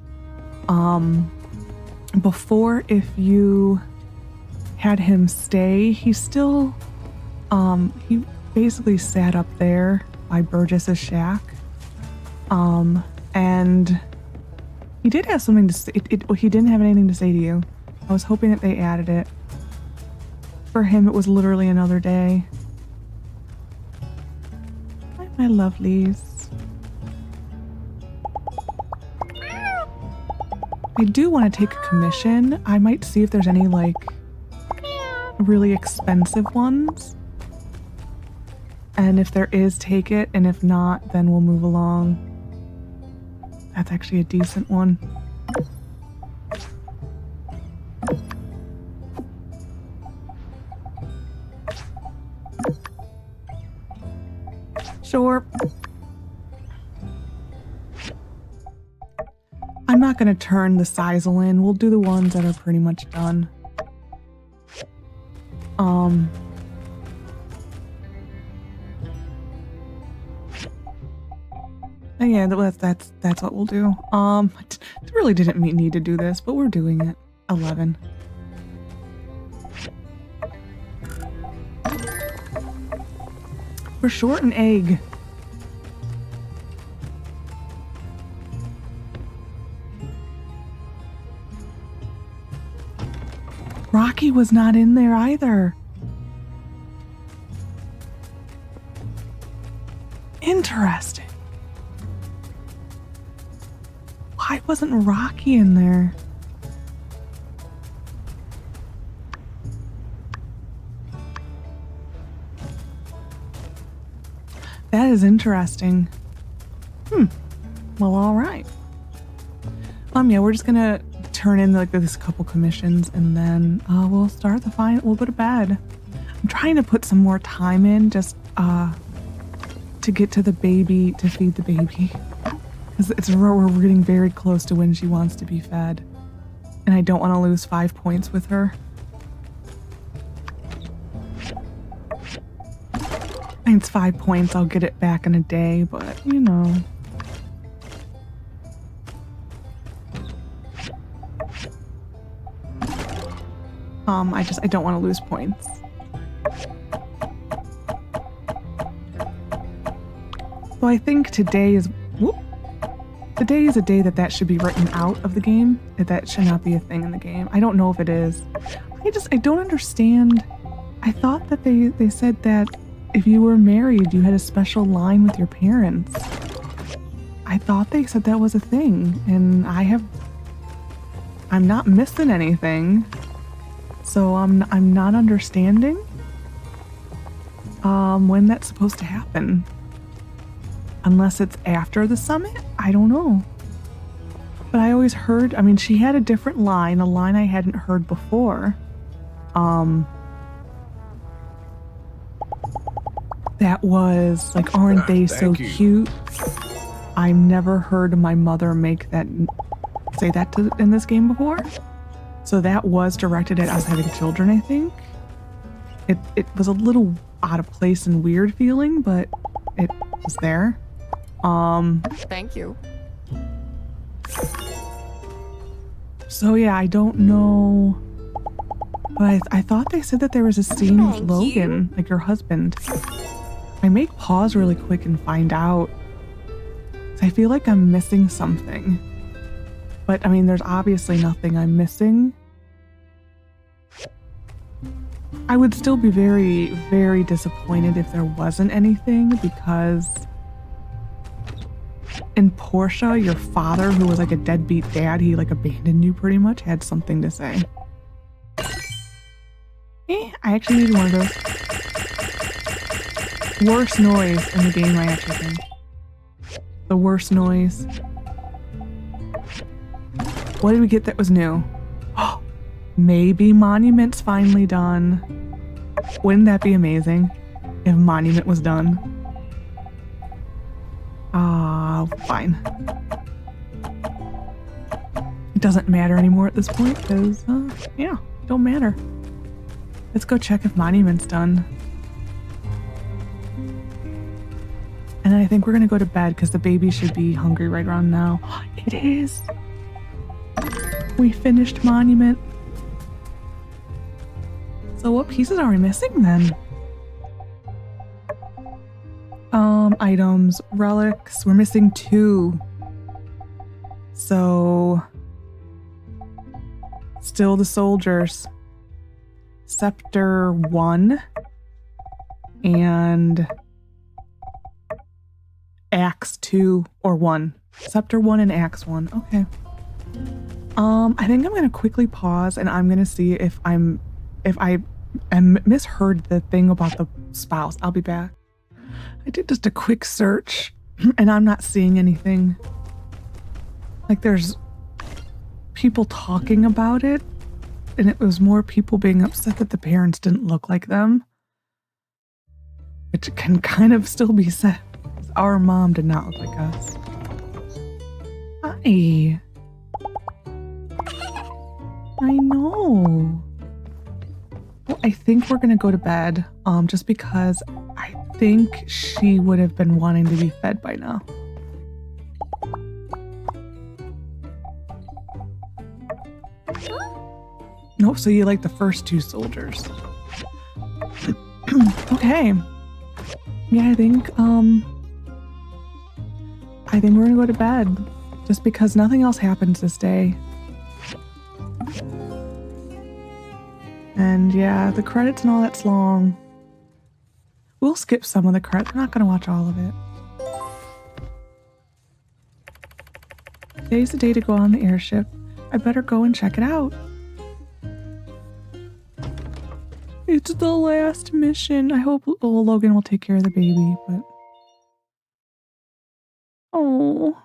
Before, if you had him stay, he still, he basically sat up there by Burgess's shack. And he did have something to say. He didn't have anything to say to you. I was hoping that they added it. For him, it was literally another day. Hi, my lovelies. I do want to take a commission. I might see if there's any, like, really expensive ones. And if there is, take it. And if not, then we'll move along. That's actually a decent one. Sure. I'm not going to turn the Sizel in. We'll do the ones that are pretty much done. Yeah, that's what we'll do. I really didn't need to do this, but we're doing it. 11. We're short an egg. Rocky was not in there either. Interesting. Why wasn't Rocky in there? That is interesting. Well, all right. Yeah, we're just gonna turn in like this couple commissions and then we'll start the final. We'll go to bed. I'm trying to put some more time in just to get to the baby, to feed the baby. Because we're getting very close to when she wants to be fed. And I don't want to lose 5 points with her. And it's 5 points, I'll get it back in a day, but you know. I don't want to lose points. So I think today is a day that should be written out of the game. That should not be a thing in the game. I don't know if it is. I don't understand. I thought that they said that if you were married, you had a special line with your parents. I thought they said that was a thing, and I'm not missing anything. So I'm not understanding when that's supposed to happen. Unless it's after the summit? I don't know. But I always heard, she had a different line, a line I hadn't heard before. That was like, aren't they so cute? I never heard my mother say that in this game before. So that was directed at us having children, I think. It was a little out of place and weird feeling, but it was there. Thank you. So yeah, I don't know. But I thought they said that there was a scene with Logan, like your husband. I may pause really quick and find out. I feel like I'm missing something. But I mean, there's obviously nothing I'm missing. I would still be very, very disappointed if there wasn't anything, because in Portia, your father, who was like a deadbeat dad, he like abandoned you pretty much, had something to say. I actually need one of those. Worst noise in the game, I actually think. The worst noise. What did we get that was new? Oh, maybe Monument's finally done. Wouldn't that be amazing if Monument was done? Fine. It doesn't matter anymore at this point because, yeah, it don't matter. Let's go check if Monument's done. And then I think we're gonna go to bed because the baby should be hungry right around now. It is! We finished Monument. So what pieces are we missing then? Items, relics, we're missing 2. So, still the soldiers. Scepter 1 and Axe 2 or 1. Scepter 1 and Axe 1. Okay. I think I'm gonna quickly pause and I'm gonna see if I misheard the thing about the spouse. I'll be back. I did just a quick search and I'm not seeing anything. Like there's people talking about it, and it was more people being upset that the parents didn't look like them. Which can kind of still be said. Our mom did not look like us. Hi. I know. Well, I think we're gonna go to bed, just because I think she would have been wanting to be fed by now. Nope, so you like the first 2 soldiers. Okay. Yeah, I think we're gonna go to bed. Just because nothing else happens this day. And yeah, the credits and all that's long. We'll skip some of the credits. We're not gonna watch all of it. Today's the day to go on the airship. I better go and check it out. It's the last mission. I hope Logan will take care of the baby, but... Oh.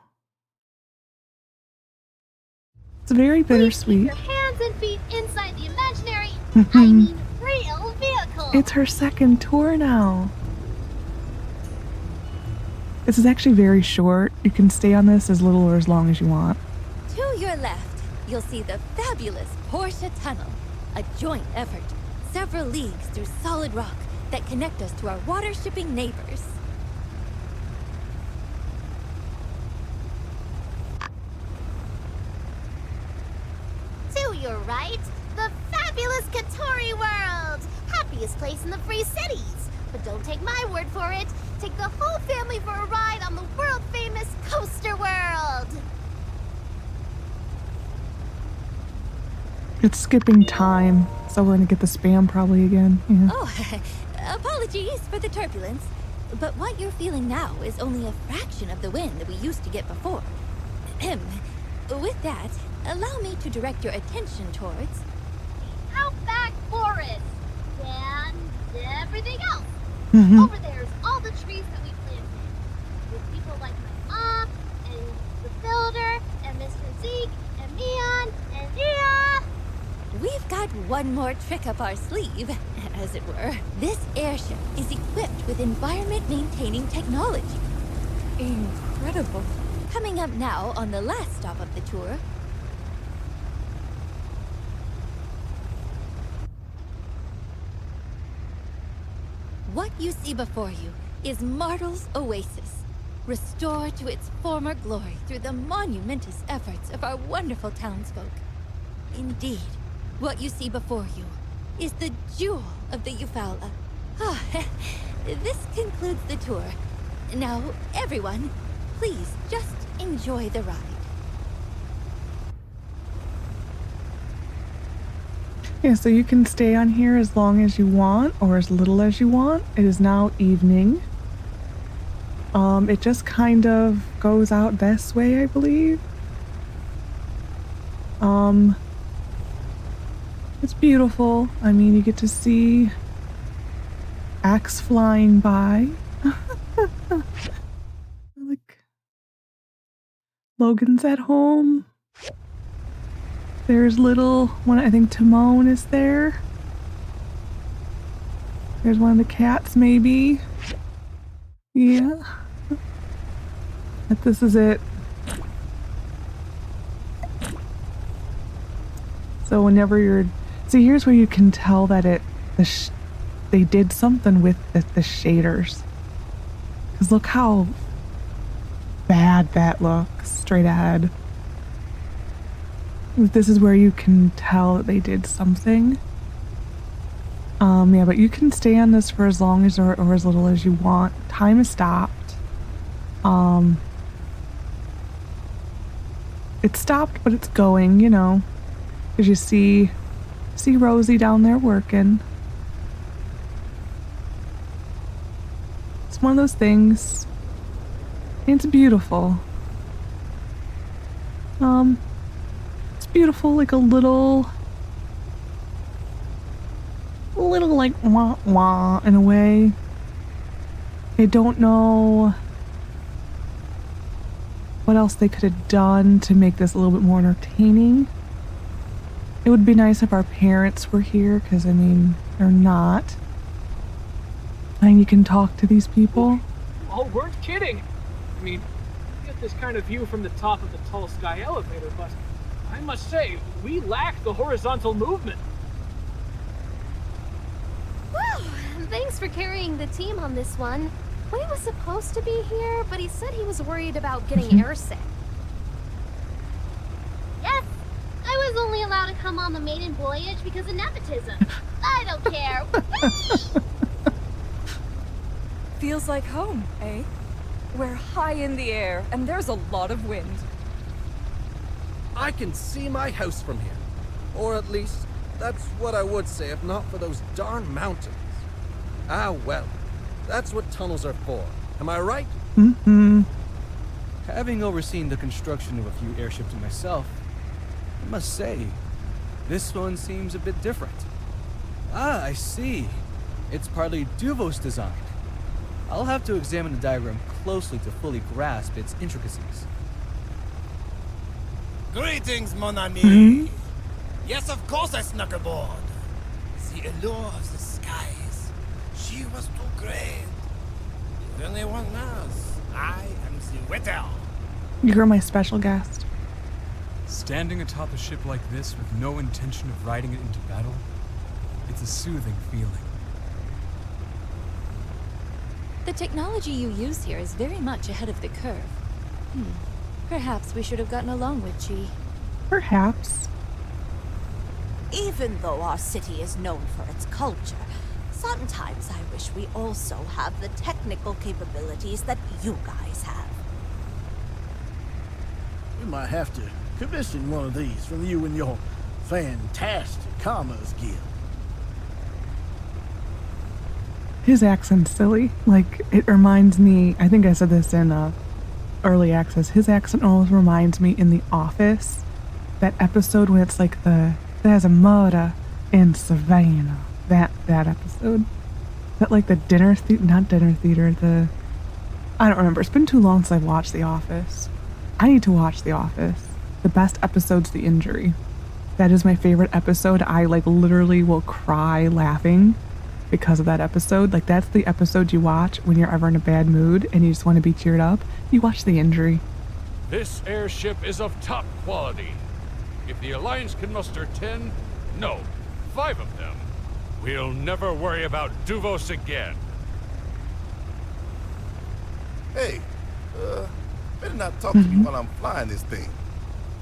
It's very bittersweet. Your hands and feet inside the imaginary, I mean real vehicle. It's her second tour now. This is actually very short. You can stay on this as little or as long as you want. To your left, you'll see the fabulous Portia Tunnel, a joint effort, several leagues through solid rock that connect us to our water-shipping neighbors. To your right, the fabulous Katori World, happiest place in the Free Cities. But don't take my word for it. Take the whole family for a ride on the world-famous Coaster World. It's skipping time, so we're gonna get the spam probably again. Yeah. Oh, apologies for the turbulence. But what you're feeling now is only a fraction of the wind that we used to get before. With that, allow me to direct your attention towards the outback forest and everything else. Over there's all the trees that we planted. With people like my mom, and the builder, and Mr. Zeke, and Mion, and Nia. We've got one more trick up our sleeve, as it were. This airship is equipped with environment-maintaining technology. Incredible. Coming up now on the last stop of the tour. What you see before you is Martel's oasis, restored to its former glory through the monumentous efforts of our wonderful townsfolk. Indeed, what you see before you is the jewel of the Eufaula. This concludes the tour. Now, everyone, please just enjoy the ride. Yeah, so you can stay on here as long as you want or as little as you want. It is now evening. It just kind of goes out this way, I believe. It's beautiful. I mean, you get to see axe flying by. Like, Logan's at home. There's little one, I think Timon is there. There's one of the cats, maybe. Yeah. But this is it. So whenever you're... See, here's where you can tell that they did something with the shaders. Because look how bad that looks straight ahead. This is where you can tell that they did something. Yeah, but you can stay on this for as long as or as little as you want. Time is stopped. It's stopped, but it's going, you know. Because you see Rosie down there working. It's one of those things. It's beautiful. It's beautiful, like a little like wah wah in a way. I don't know what else they could have done to make this a little bit more entertaining. It would be nice if our parents were here, because I mean, they're not. And you can talk to these people. Oh, weren't kidding. I mean, you get this kind of view from the top of the tall sky elevator, but I must say, we lack the horizontal movement. Whew! Thanks for carrying the team on this one. Wade was supposed to be here, but he said he was worried about getting airsick. Yes! I was only allowed to come on the maiden voyage because of nepotism. I don't care. Feels like home, eh? We're high in the air, and there's a lot of wind. I can see my house from here. Or at least, that's what I would say if not for those darn mountains. Ah well, that's what tunnels are for. Am I right? Mm-hmm. Having overseen the construction of a few airships myself, I must say, this one seems a bit different. Ah, I see. It's partly Duvos' design. I'll have to examine the diagram closely to fully grasp its intricacies. Greetings, mon ami. Yes, of course I snuck aboard. The allure of the skies. She was too great. If anyone knows, I am the waiter. You're my special guest. Standing atop a ship like this with no intention of riding it into battle, it's a soothing feeling. The technology you use here is very much ahead of the curve. Perhaps we should have gotten along with Chi. Perhaps. Even though our city is known for its culture, sometimes I wish we also have the technical capabilities that you guys have. We might have to commission one of these from you and your fantastic commerce guild. His accent's silly. Like, it reminds me, I think I said this in early access, his accent always reminds me in The Office. That episode when it's like there's a murder in Savannah. That episode. That like the not dinner theater, I don't remember. It's been too long since I've watched The Office. I need to watch The Office. The best episode's The Injury. That is my favorite episode. I like literally will cry laughing because of that episode. Like, that's the episode you watch when you're ever in a bad mood and you just want to be cheered up. You watch The Injury. This airship is of top quality. If the Alliance can muster 5 of them, we'll never worry about Duvos again. Hey, better not talk to me while I'm flying this thing.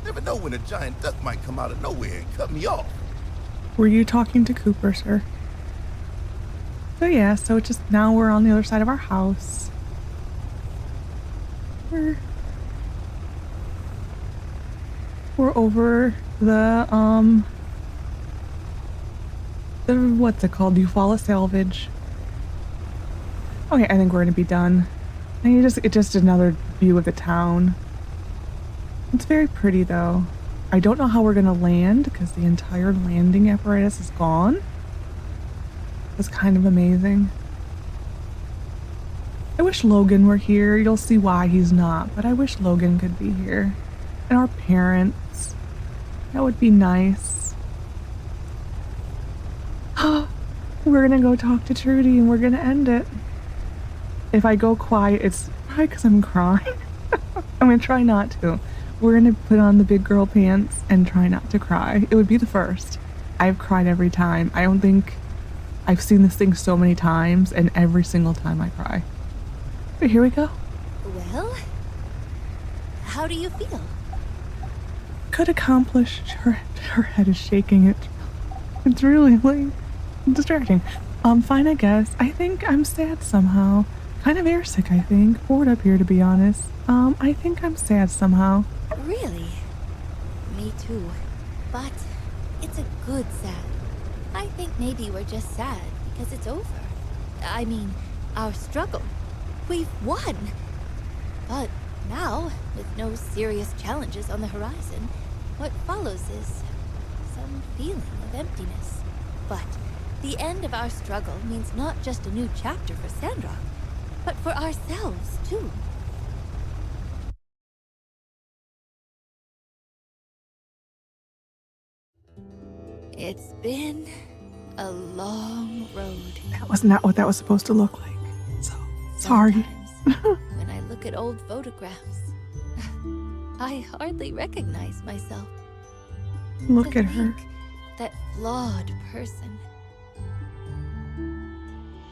Never know when a giant duck might come out of nowhere and cut me off. Were you talking to Cooper, sir? So yeah, so just now we're on the other side of our house. We're over the what's it called? Eufaula Salvage. Okay, I think we're gonna be done. And it's just another view of the town. It's very pretty though. I don't know how we're gonna land because the entire landing apparatus is gone. It's kind of amazing. I wish Logan were here. You'll see why he's not, but I wish Logan could be here. And our parents. That would be nice. We're gonna go talk to Trudy and we're gonna end it. If I go quiet, it's probably because I'm crying. I'm gonna try not to. We're gonna put on the big girl pants and try not to cry. It would be the first. I've cried every time. I don't think I've seen this thing so many times, and every single time I cry. But here we go. Well, how do you feel? Could accomplish. Her head is shaking. It's really like distracting. Fine, I guess. I think I'm sad somehow. Kind of airsick, I think. Bored up here, to be honest. I think I'm sad somehow. Really? Me too. But it's a good sad. I think maybe we're just sad because it's over. I mean, our struggle. We've won. But now, with no serious challenges on the horizon, what follows is some feeling of emptiness. But the end of our struggle means not just a new chapter for Sandrock, but for ourselves, too. It's been a long road. That was not what that was supposed to look like. So, sorry. When I look at old photographs, I hardly recognize myself. Look at her. That flawed person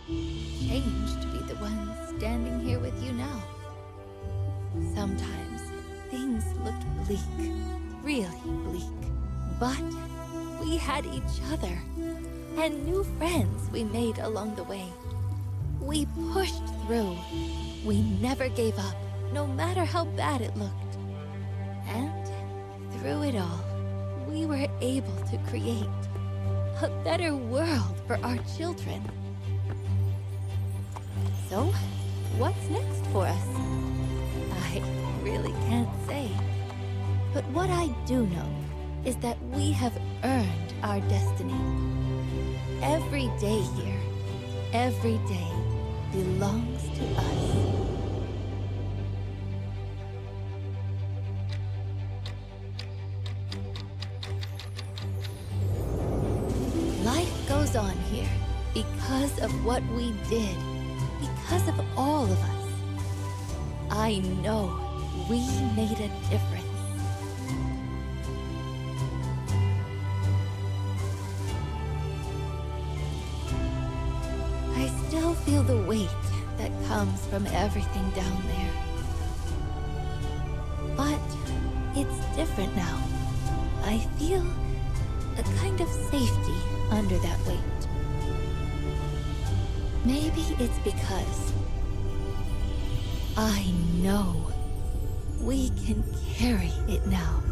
changed to be the one standing here with you now. Sometimes things looked bleak, really bleak, but we had each other and new friends we made along the way. We pushed through. We never gave up, no matter how bad it looked. And through it all, we were able to create a better world for our children. So, what's next for us? I really can't say. But what I do know is that we have earned our destiny. Every day here, every day belongs to us. Life goes on here because of what we did, because of all of us. I know we made a difference. I still feel the weight that comes from everything down there. But it's different now. I feel a kind of safety under that weight. Maybe it's because I know we can carry it now.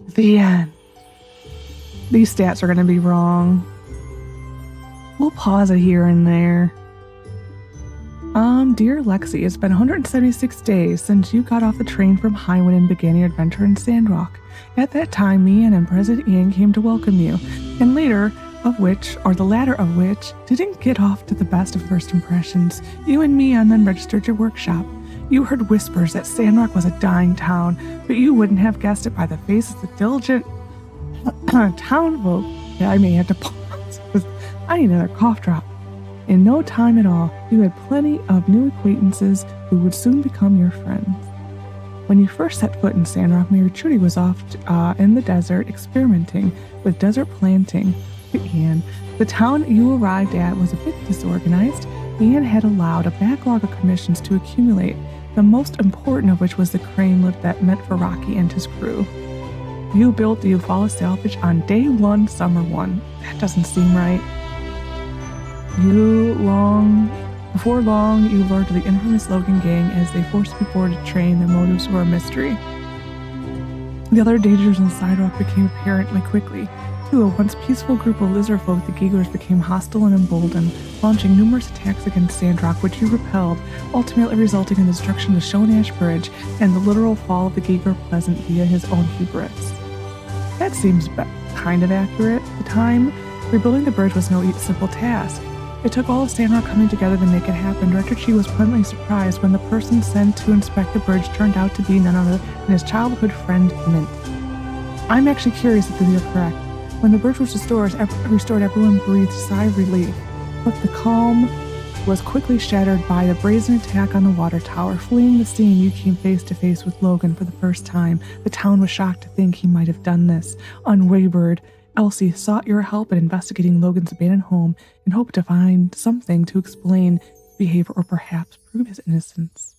The end. These stats are going to be wrong. We'll pause it here and there. Dear Lexi, it's been 176 days since you got off the train from Highwind and began your adventure in Sandrock. At that time, me and President Ian came to welcome you, and the latter of which, didn't get off to the best of first impressions. You and Mian then registered your workshop. You heard whispers that Sandrock was a dying town, but you wouldn't have guessed it by the faces of diligent townfolk. Yeah, I may have to pause because I need another cough drop. In no time at all, you had plenty of new acquaintances who would soon become your friends. When you first set foot in Sandrock, Mary Trudy was off in the desert experimenting with desert planting. Anne, the town you arrived at was a bit disorganized. Anne had allowed a backlog of commissions to accumulate, the most important of which was the crane lift that meant for Rocky and his crew. You built the Eufaula salvage on day 1, summer 1. That doesn't seem right. Before long, you lured the infamous Logan gang as they forcibly boarded a train. Their motives were a mystery. The other dangers in Sandrock became apparent quickly. To a once peaceful group of lizard folk, the Giglers became hostile and emboldened, launching numerous attacks against Sandrock, which you repelled, ultimately resulting in the destruction of the Shonash Bridge and the literal fall of the Giggler Pleasant via his own hubris. That seems kind of accurate. At the time, rebuilding the bridge was no simple task. It took all of Sandrock coming together to make it happen. Director Chi was pleasantly surprised when the person sent to inspect the bridge turned out to be none other than his childhood friend, Mint. I'm actually curious if you're correct. When the bridge was restored, everyone breathed a sigh of relief, but the calm was quickly shattered by the brazen attack on the water tower. Fleeing the scene, you came face to face with Logan for the first time. The town was shocked to think he might have done this. Unwavered, Elsie sought your help in investigating Logan's abandoned home and hoped to find something to explain his behavior or perhaps prove his innocence.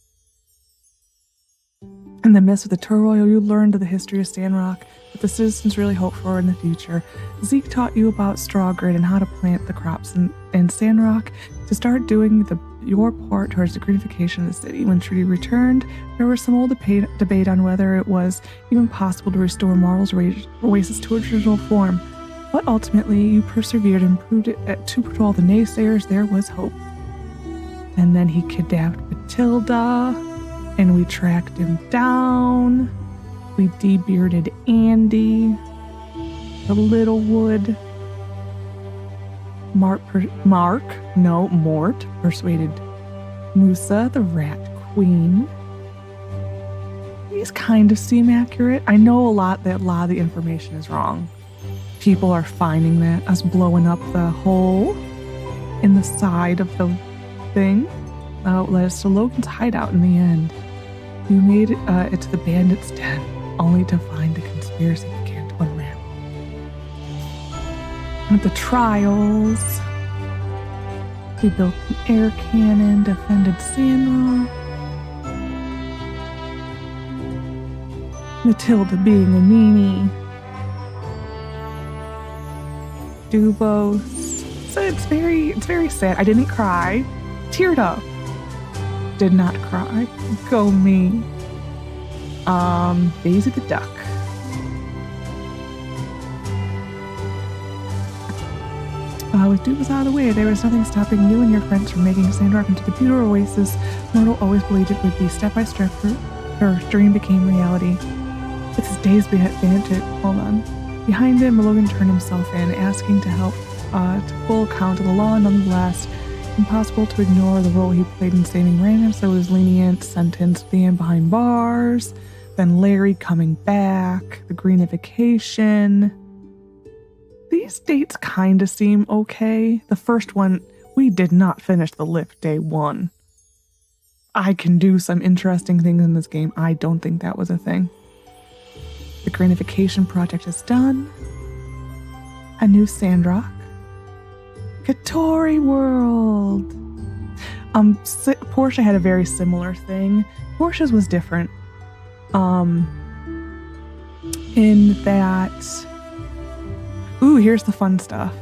In the midst of the turmoil, you learned of the history of Sandrock, what the citizens really hope for in the future. Zeke taught you about straw grid and how to plant the crops in Sandrock to start doing your part towards the greenification of the city. When Trudy returned, there was some old debate on whether it was even possible to restore Marvel's oasis to its original form. But ultimately, you persevered and proved it to all the naysayers there was hope. And then he kidnapped Matilda, and we tracked him down. We debearded Andy, the Littlewood. Mort persuaded Musa, the Rat Queen. These kind of seem accurate. I know a lot of the information is wrong. People are finding that us blowing up the hole in the side of the thing led us to Logan's hideout in the end. You made it to the bandits' den, only to find the conspiracy began to unravel. At the trials, we built an air cannon, defended Sandrock. Matilda being a meanie. Dubos. So it's very sad. I didn't cry. Teared up. Did not cry. Go me. Daisy the Duck. With Dubos out of the way, there was nothing stopping you and your friends from making Sandrock into the beautiful oasis Myrtle always believed it would be. Step by step, her dream became reality. It's his days Banquet. Hold on. Behind him, Logan turned himself in, asking to help to full account of the law. Nonetheless, impossible to ignore the role he played in saving Random, so his lenient sentence being behind bars. Then Larry coming back, the greenification. These dates kind of seem okay. The first one, we did not finish the lift day 1. I can do some interesting things in this game. I don't think that was a thing. The greenification project is done. A new Sandrock. Katori World. Portia had a very similar thing. Portia's was different. In that... Ooh, here's the fun stuff.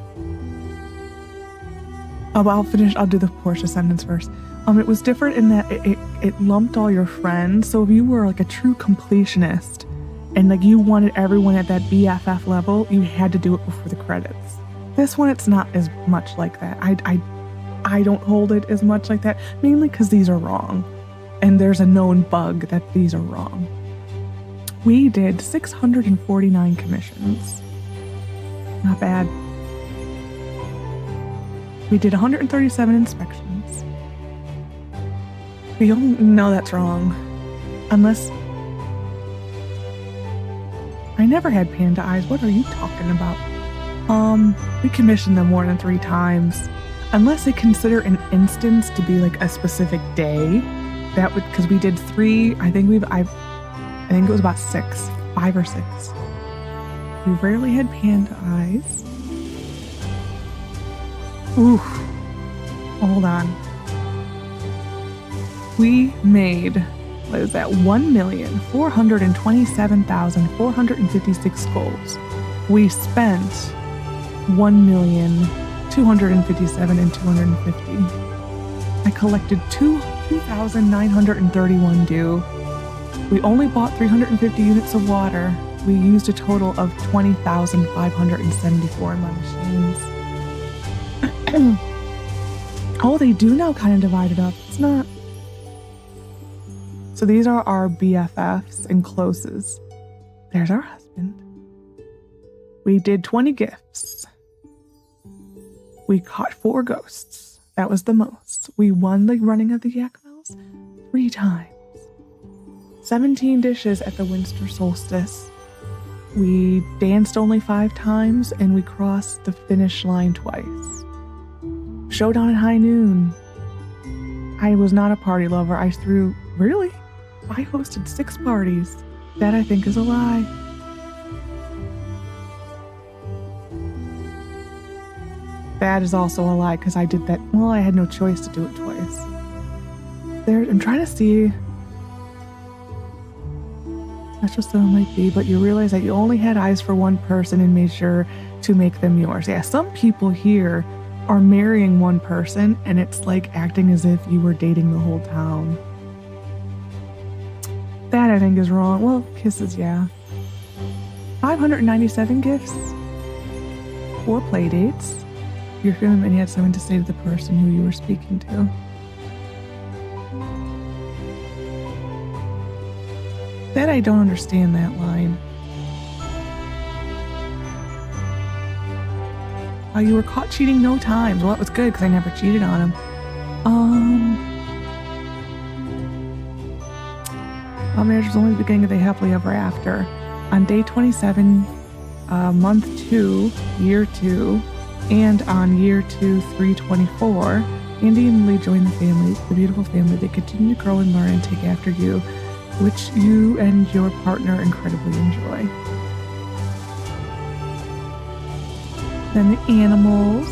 I'll do the Portia sentence first. It was different in that it lumped all your friends. So if you were like a true completionist and like you wanted everyone at that BFF level, you had to do it before the credits. This one, it's not as much like that. I don't hold it as much like that, mainly because these are wrong. And there's a known bug that these are wrong. We did 649 commissions. Not bad. We did 137 inspections. We don't know that's wrong. Unless... I never had panda eyes. What are you talking about? We commissioned them more than 3 times. Unless they consider an instance to be like a specific day. That would... Because we did 3... I think think it was about 5 or 6. We rarely had panda eyes. Ooh, hold on. We made, what is that, 1,427,456 goals. We spent 1,257,250. I collected 2,931 dew. We only bought 350 units of water. We used a total of 20,574 in my machines. Oh, they do now kind of divide it up. It's not. So these are our BFFs and closes. There's our husband. We did 20 gifts. We caught 4 ghosts. That was the most. We won the running of the Yakmels 3 times. 17 dishes at the winter solstice. We danced only 5 times and we crossed the finish line twice. Showdown at high noon. I was not a party lover. I hosted 6 parties. That I think is a lie. That is also a lie because I did that. Well, I had no choice to do it twice. I'm trying to see. That's just how it might be, but you realize that you only had eyes for one person and made sure to make them yours. Yeah, some people here are marrying one person and it's like acting as if you were dating the whole town. That I think is wrong. Well, kisses, yeah. 597 gifts. 4 play dates. You're feeling that you had something to say to the person who you were speaking to. That I don't understand that line. You were caught cheating no times. Well, that was good because I never cheated on him. Our marriage was only the beginning of the happily ever after. On day 27, month 2, year 2, and on year 2, 324, Andy and Lilly joined the beautiful family. They continue to grow and learn and take after you, which you and your partner incredibly enjoy. Then the animals.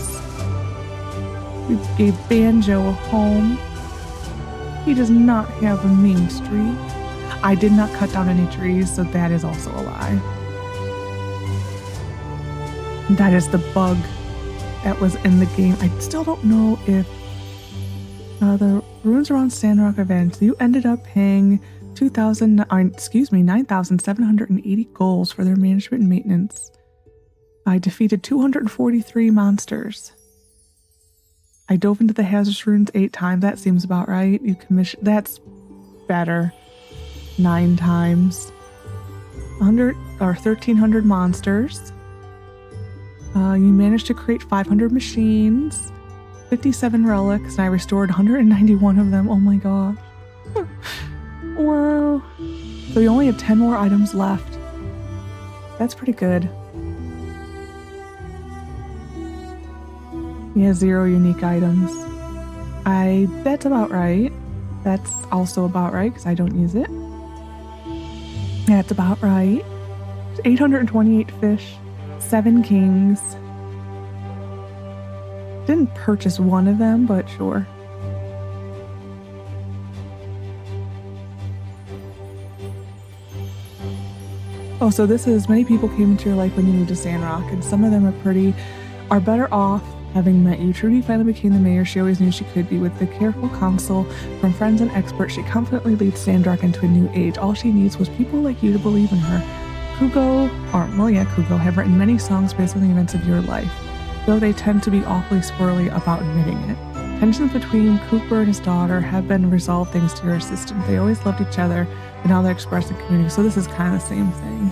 We gave Banjo a home. He does not have a main street. I did not cut down any trees, so that is also a lie. That is the bug that was in the game. I still don't know if the Ruins Around Sandrock event, you ended up paying 9,780 goals for their management and maintenance. I defeated 243 monsters. I dove into the hazardous ruins 8 times. That seems about right. You commissioned. That's better. 9 times. 1,300 monsters. You managed to create 500 machines, 57 relics, and I restored 191 of them. Oh my god. Wow. So you only have 10 more items left. That's pretty good. He has 0 unique items. That's about right. That's also about right because I don't use it. That's about right. 828 fish, 7 kings. Didn't purchase one of them, but sure. Oh, so this is many people came into your life when you moved to Sandrock, and some of them are better off having met you. Trudy finally became the mayor she always knew she could be. With the careful counsel from friends and experts, she confidently leads Sandrock into a new age. All she needs was people like you to believe in her. Kugo have written many songs based on the events of your life, though they tend to be awfully squirrely about admitting it. Tensions between Cooper and his daughter have been resolved thanks to your assistant. They always loved each other, and now they're expressing community. So this is kind of the same thing.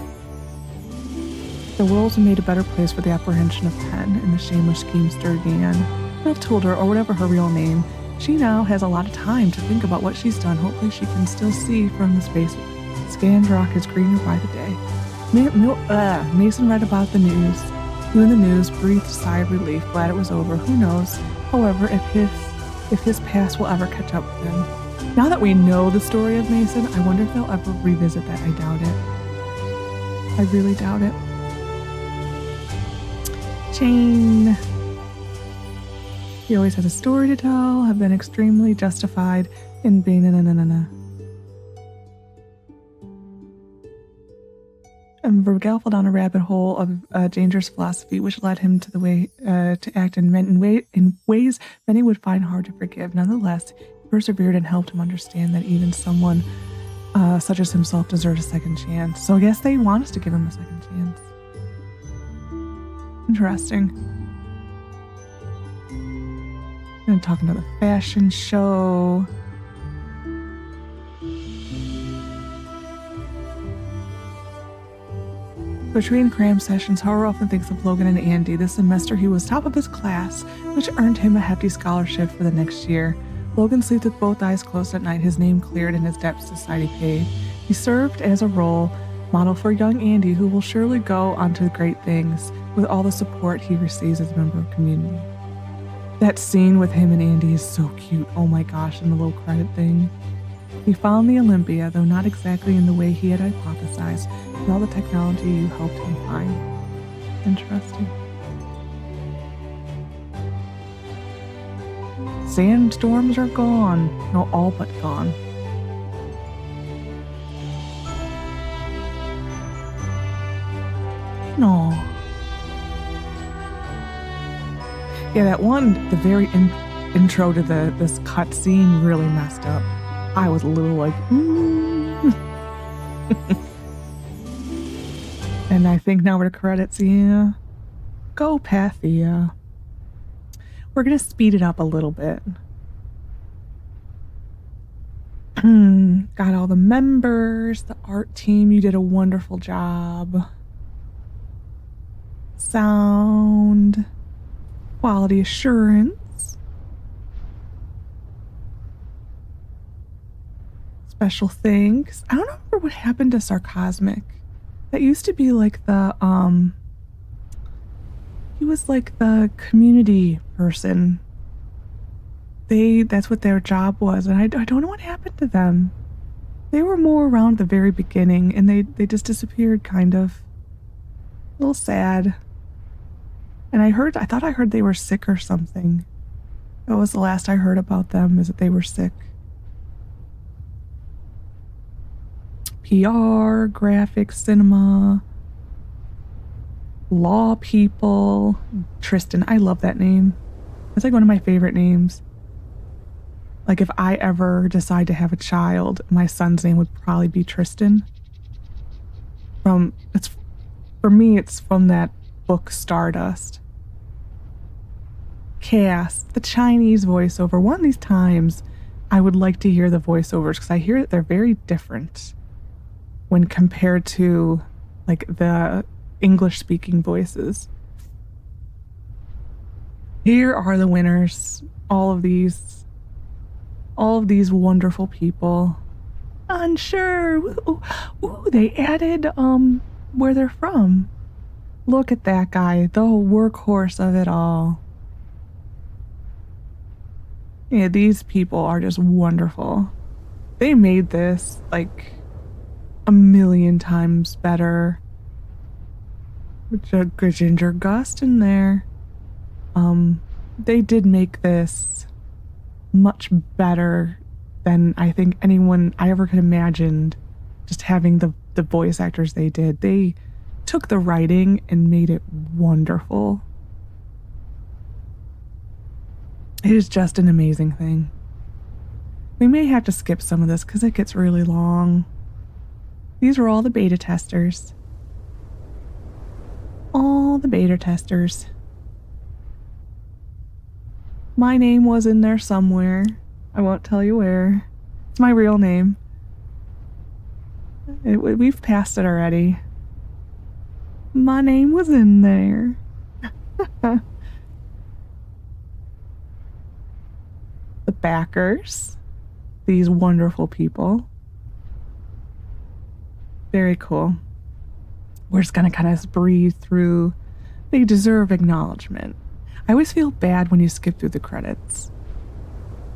The world's been made a better place for the apprehension of Penn and the shameless schemester Yan. Matilda, or whatever her real name, she now has a lot of time to think about what she's done. Hopefully she can still see from the space. Sandrock is greener by the day. Mason read about the news. You in the news breathed a sigh of relief, glad it was over. Who knows, however, if his past will ever catch up with him. Now that we know the story of Mason, I wonder if they'll ever revisit that. I doubt it. I really doubt it. Chain. He always has a story to tell, have been extremely justified in being And Vergal fell down a rabbit hole of dangerous philosophy, which led him to the way to act in ways many would find hard to forgive. Nonetheless, he persevered and helped him understand that even someone such as himself deserves a second chance. So I guess they want us to give him a second chance. Interesting. And talking about the fashion show. Between cram sessions, Horror often thinks of Logan and Andy. This semester, he was top of his class, which earned him a hefty scholarship for the next year. Logan sleeps with both eyes closed at night, his name cleared and his debt society paid. He served as a role model for young Andy, who will surely go on to great things with all the support he receives as a member of community. That scene with him and Andy is so cute. Oh my gosh, and the little credit thing. He found the Olympia, though not exactly in the way he had hypothesized, with all the technology you helped him find. Interesting. Sandstorms are gone. No, all but gone. No. Yeah, that one, the very intro to this cut scene really messed up. I was a little like, And I think now we're to credits, yeah. Go, Pathia. We're going to speed it up a little bit. Got all the members, the art team. You did a wonderful job. Sound. Quality assurance. Special thanks. I don't remember what happened to Sarcasmic. That used to be like the, he was like the community person. That's what their job was, and I don't know what happened to them. They were more around the very beginning, and they just disappeared, kind of. A little sad. And I thought I heard they were sick or something. That was the last I heard about them, is that they were sick. PR, graphics, cinema, law people. Tristan, I love that name. It's like one of my favorite names. Like if I ever decide to have a child, my son's name would probably be Tristan. For me, it's from that book Stardust. Cast, the Chinese voiceover. One of these times, I would like to hear the voiceovers because I hear that they're very different when compared to like the English-speaking voices. Here are the winners. All of these wonderful people. Unsure. Ooh, they added where they're from. Look at that guy, the workhorse of it all. Yeah, these people are just wonderful. They made this like a million times better. With a good Ginger Gust in there. They did make this much better than I think anyone I ever could imagined. Just having the voice actors they did. They took the writing and made it wonderful. It is just an amazing thing. We may have to skip some of this because it gets really long. These are all the beta testers. All the beta testers. My name was in there somewhere. I won't tell you where. It's my real name. We've passed it already. My name was in there. The backers. These wonderful people. Very cool. We're just gonna kind of breathe through. They deserve acknowledgement. I always feel bad when you skip through the credits.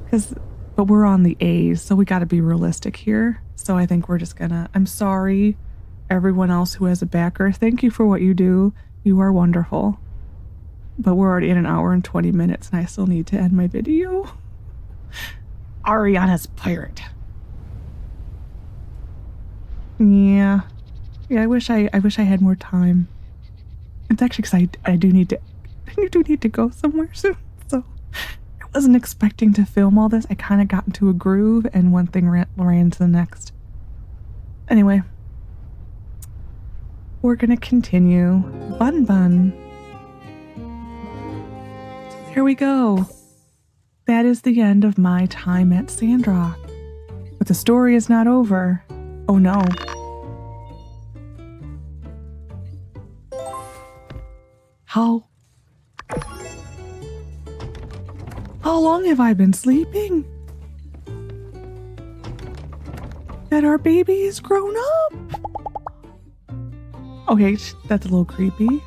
Because but we're on the A's, so we got to be realistic here. So I think we're just gonna, I'm sorry, everyone else who has a backer. Thank you for what you do. You are wonderful. But we're already in an hour and 20 minutes, and I still need to end my video. Ariana's pirate. Yeah. Yeah, I wish I had more time. It's actually because I do need to go somewhere soon. So I wasn't expecting to film all this. I kind of got into a groove, and one thing ran to the next. Anyway, we're gonna continue. Bun. Here we go. That is the end of my time at Sandrock. But the story is not over. Oh no. How long have I been sleeping? That our baby is grown up? Okay, that's a little creepy.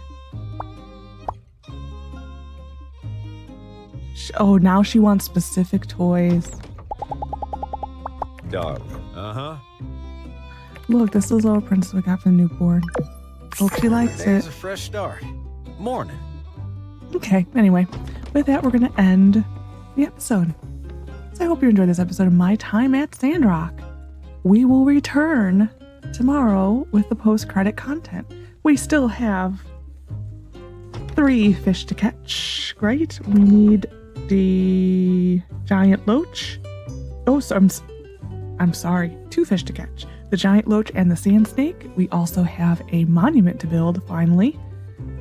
Oh, now she wants specific toys. Darling. Uh-huh. Look, this is little princess we got from the newborn. Hope she likes it. It's a fresh start. Morning. Okay, anyway, with that, we're going to end the episode. So I hope you enjoyed this episode of my time at Sandrock. We will return tomorrow with the post-credit content. We still have 3 fish to catch, right? We need the giant loach. Oh, so I'm sorry, 2 fish to catch. The giant loach and the sand snake. We also have a monument to build, finally.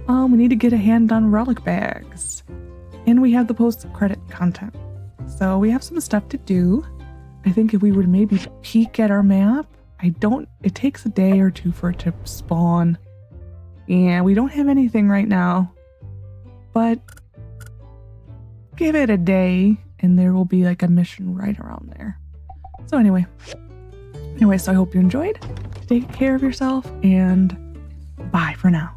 We need to get a hand on relic bags. And we have the post-credit content. So we have some stuff to do. I think if we would maybe peek at our map, it takes a day or 2 for it to spawn. Yeah, we don't have anything right now. But give it a day and there will be like a mission right around there. So anyway, so I hope you enjoyed. Take care of yourself and bye for now.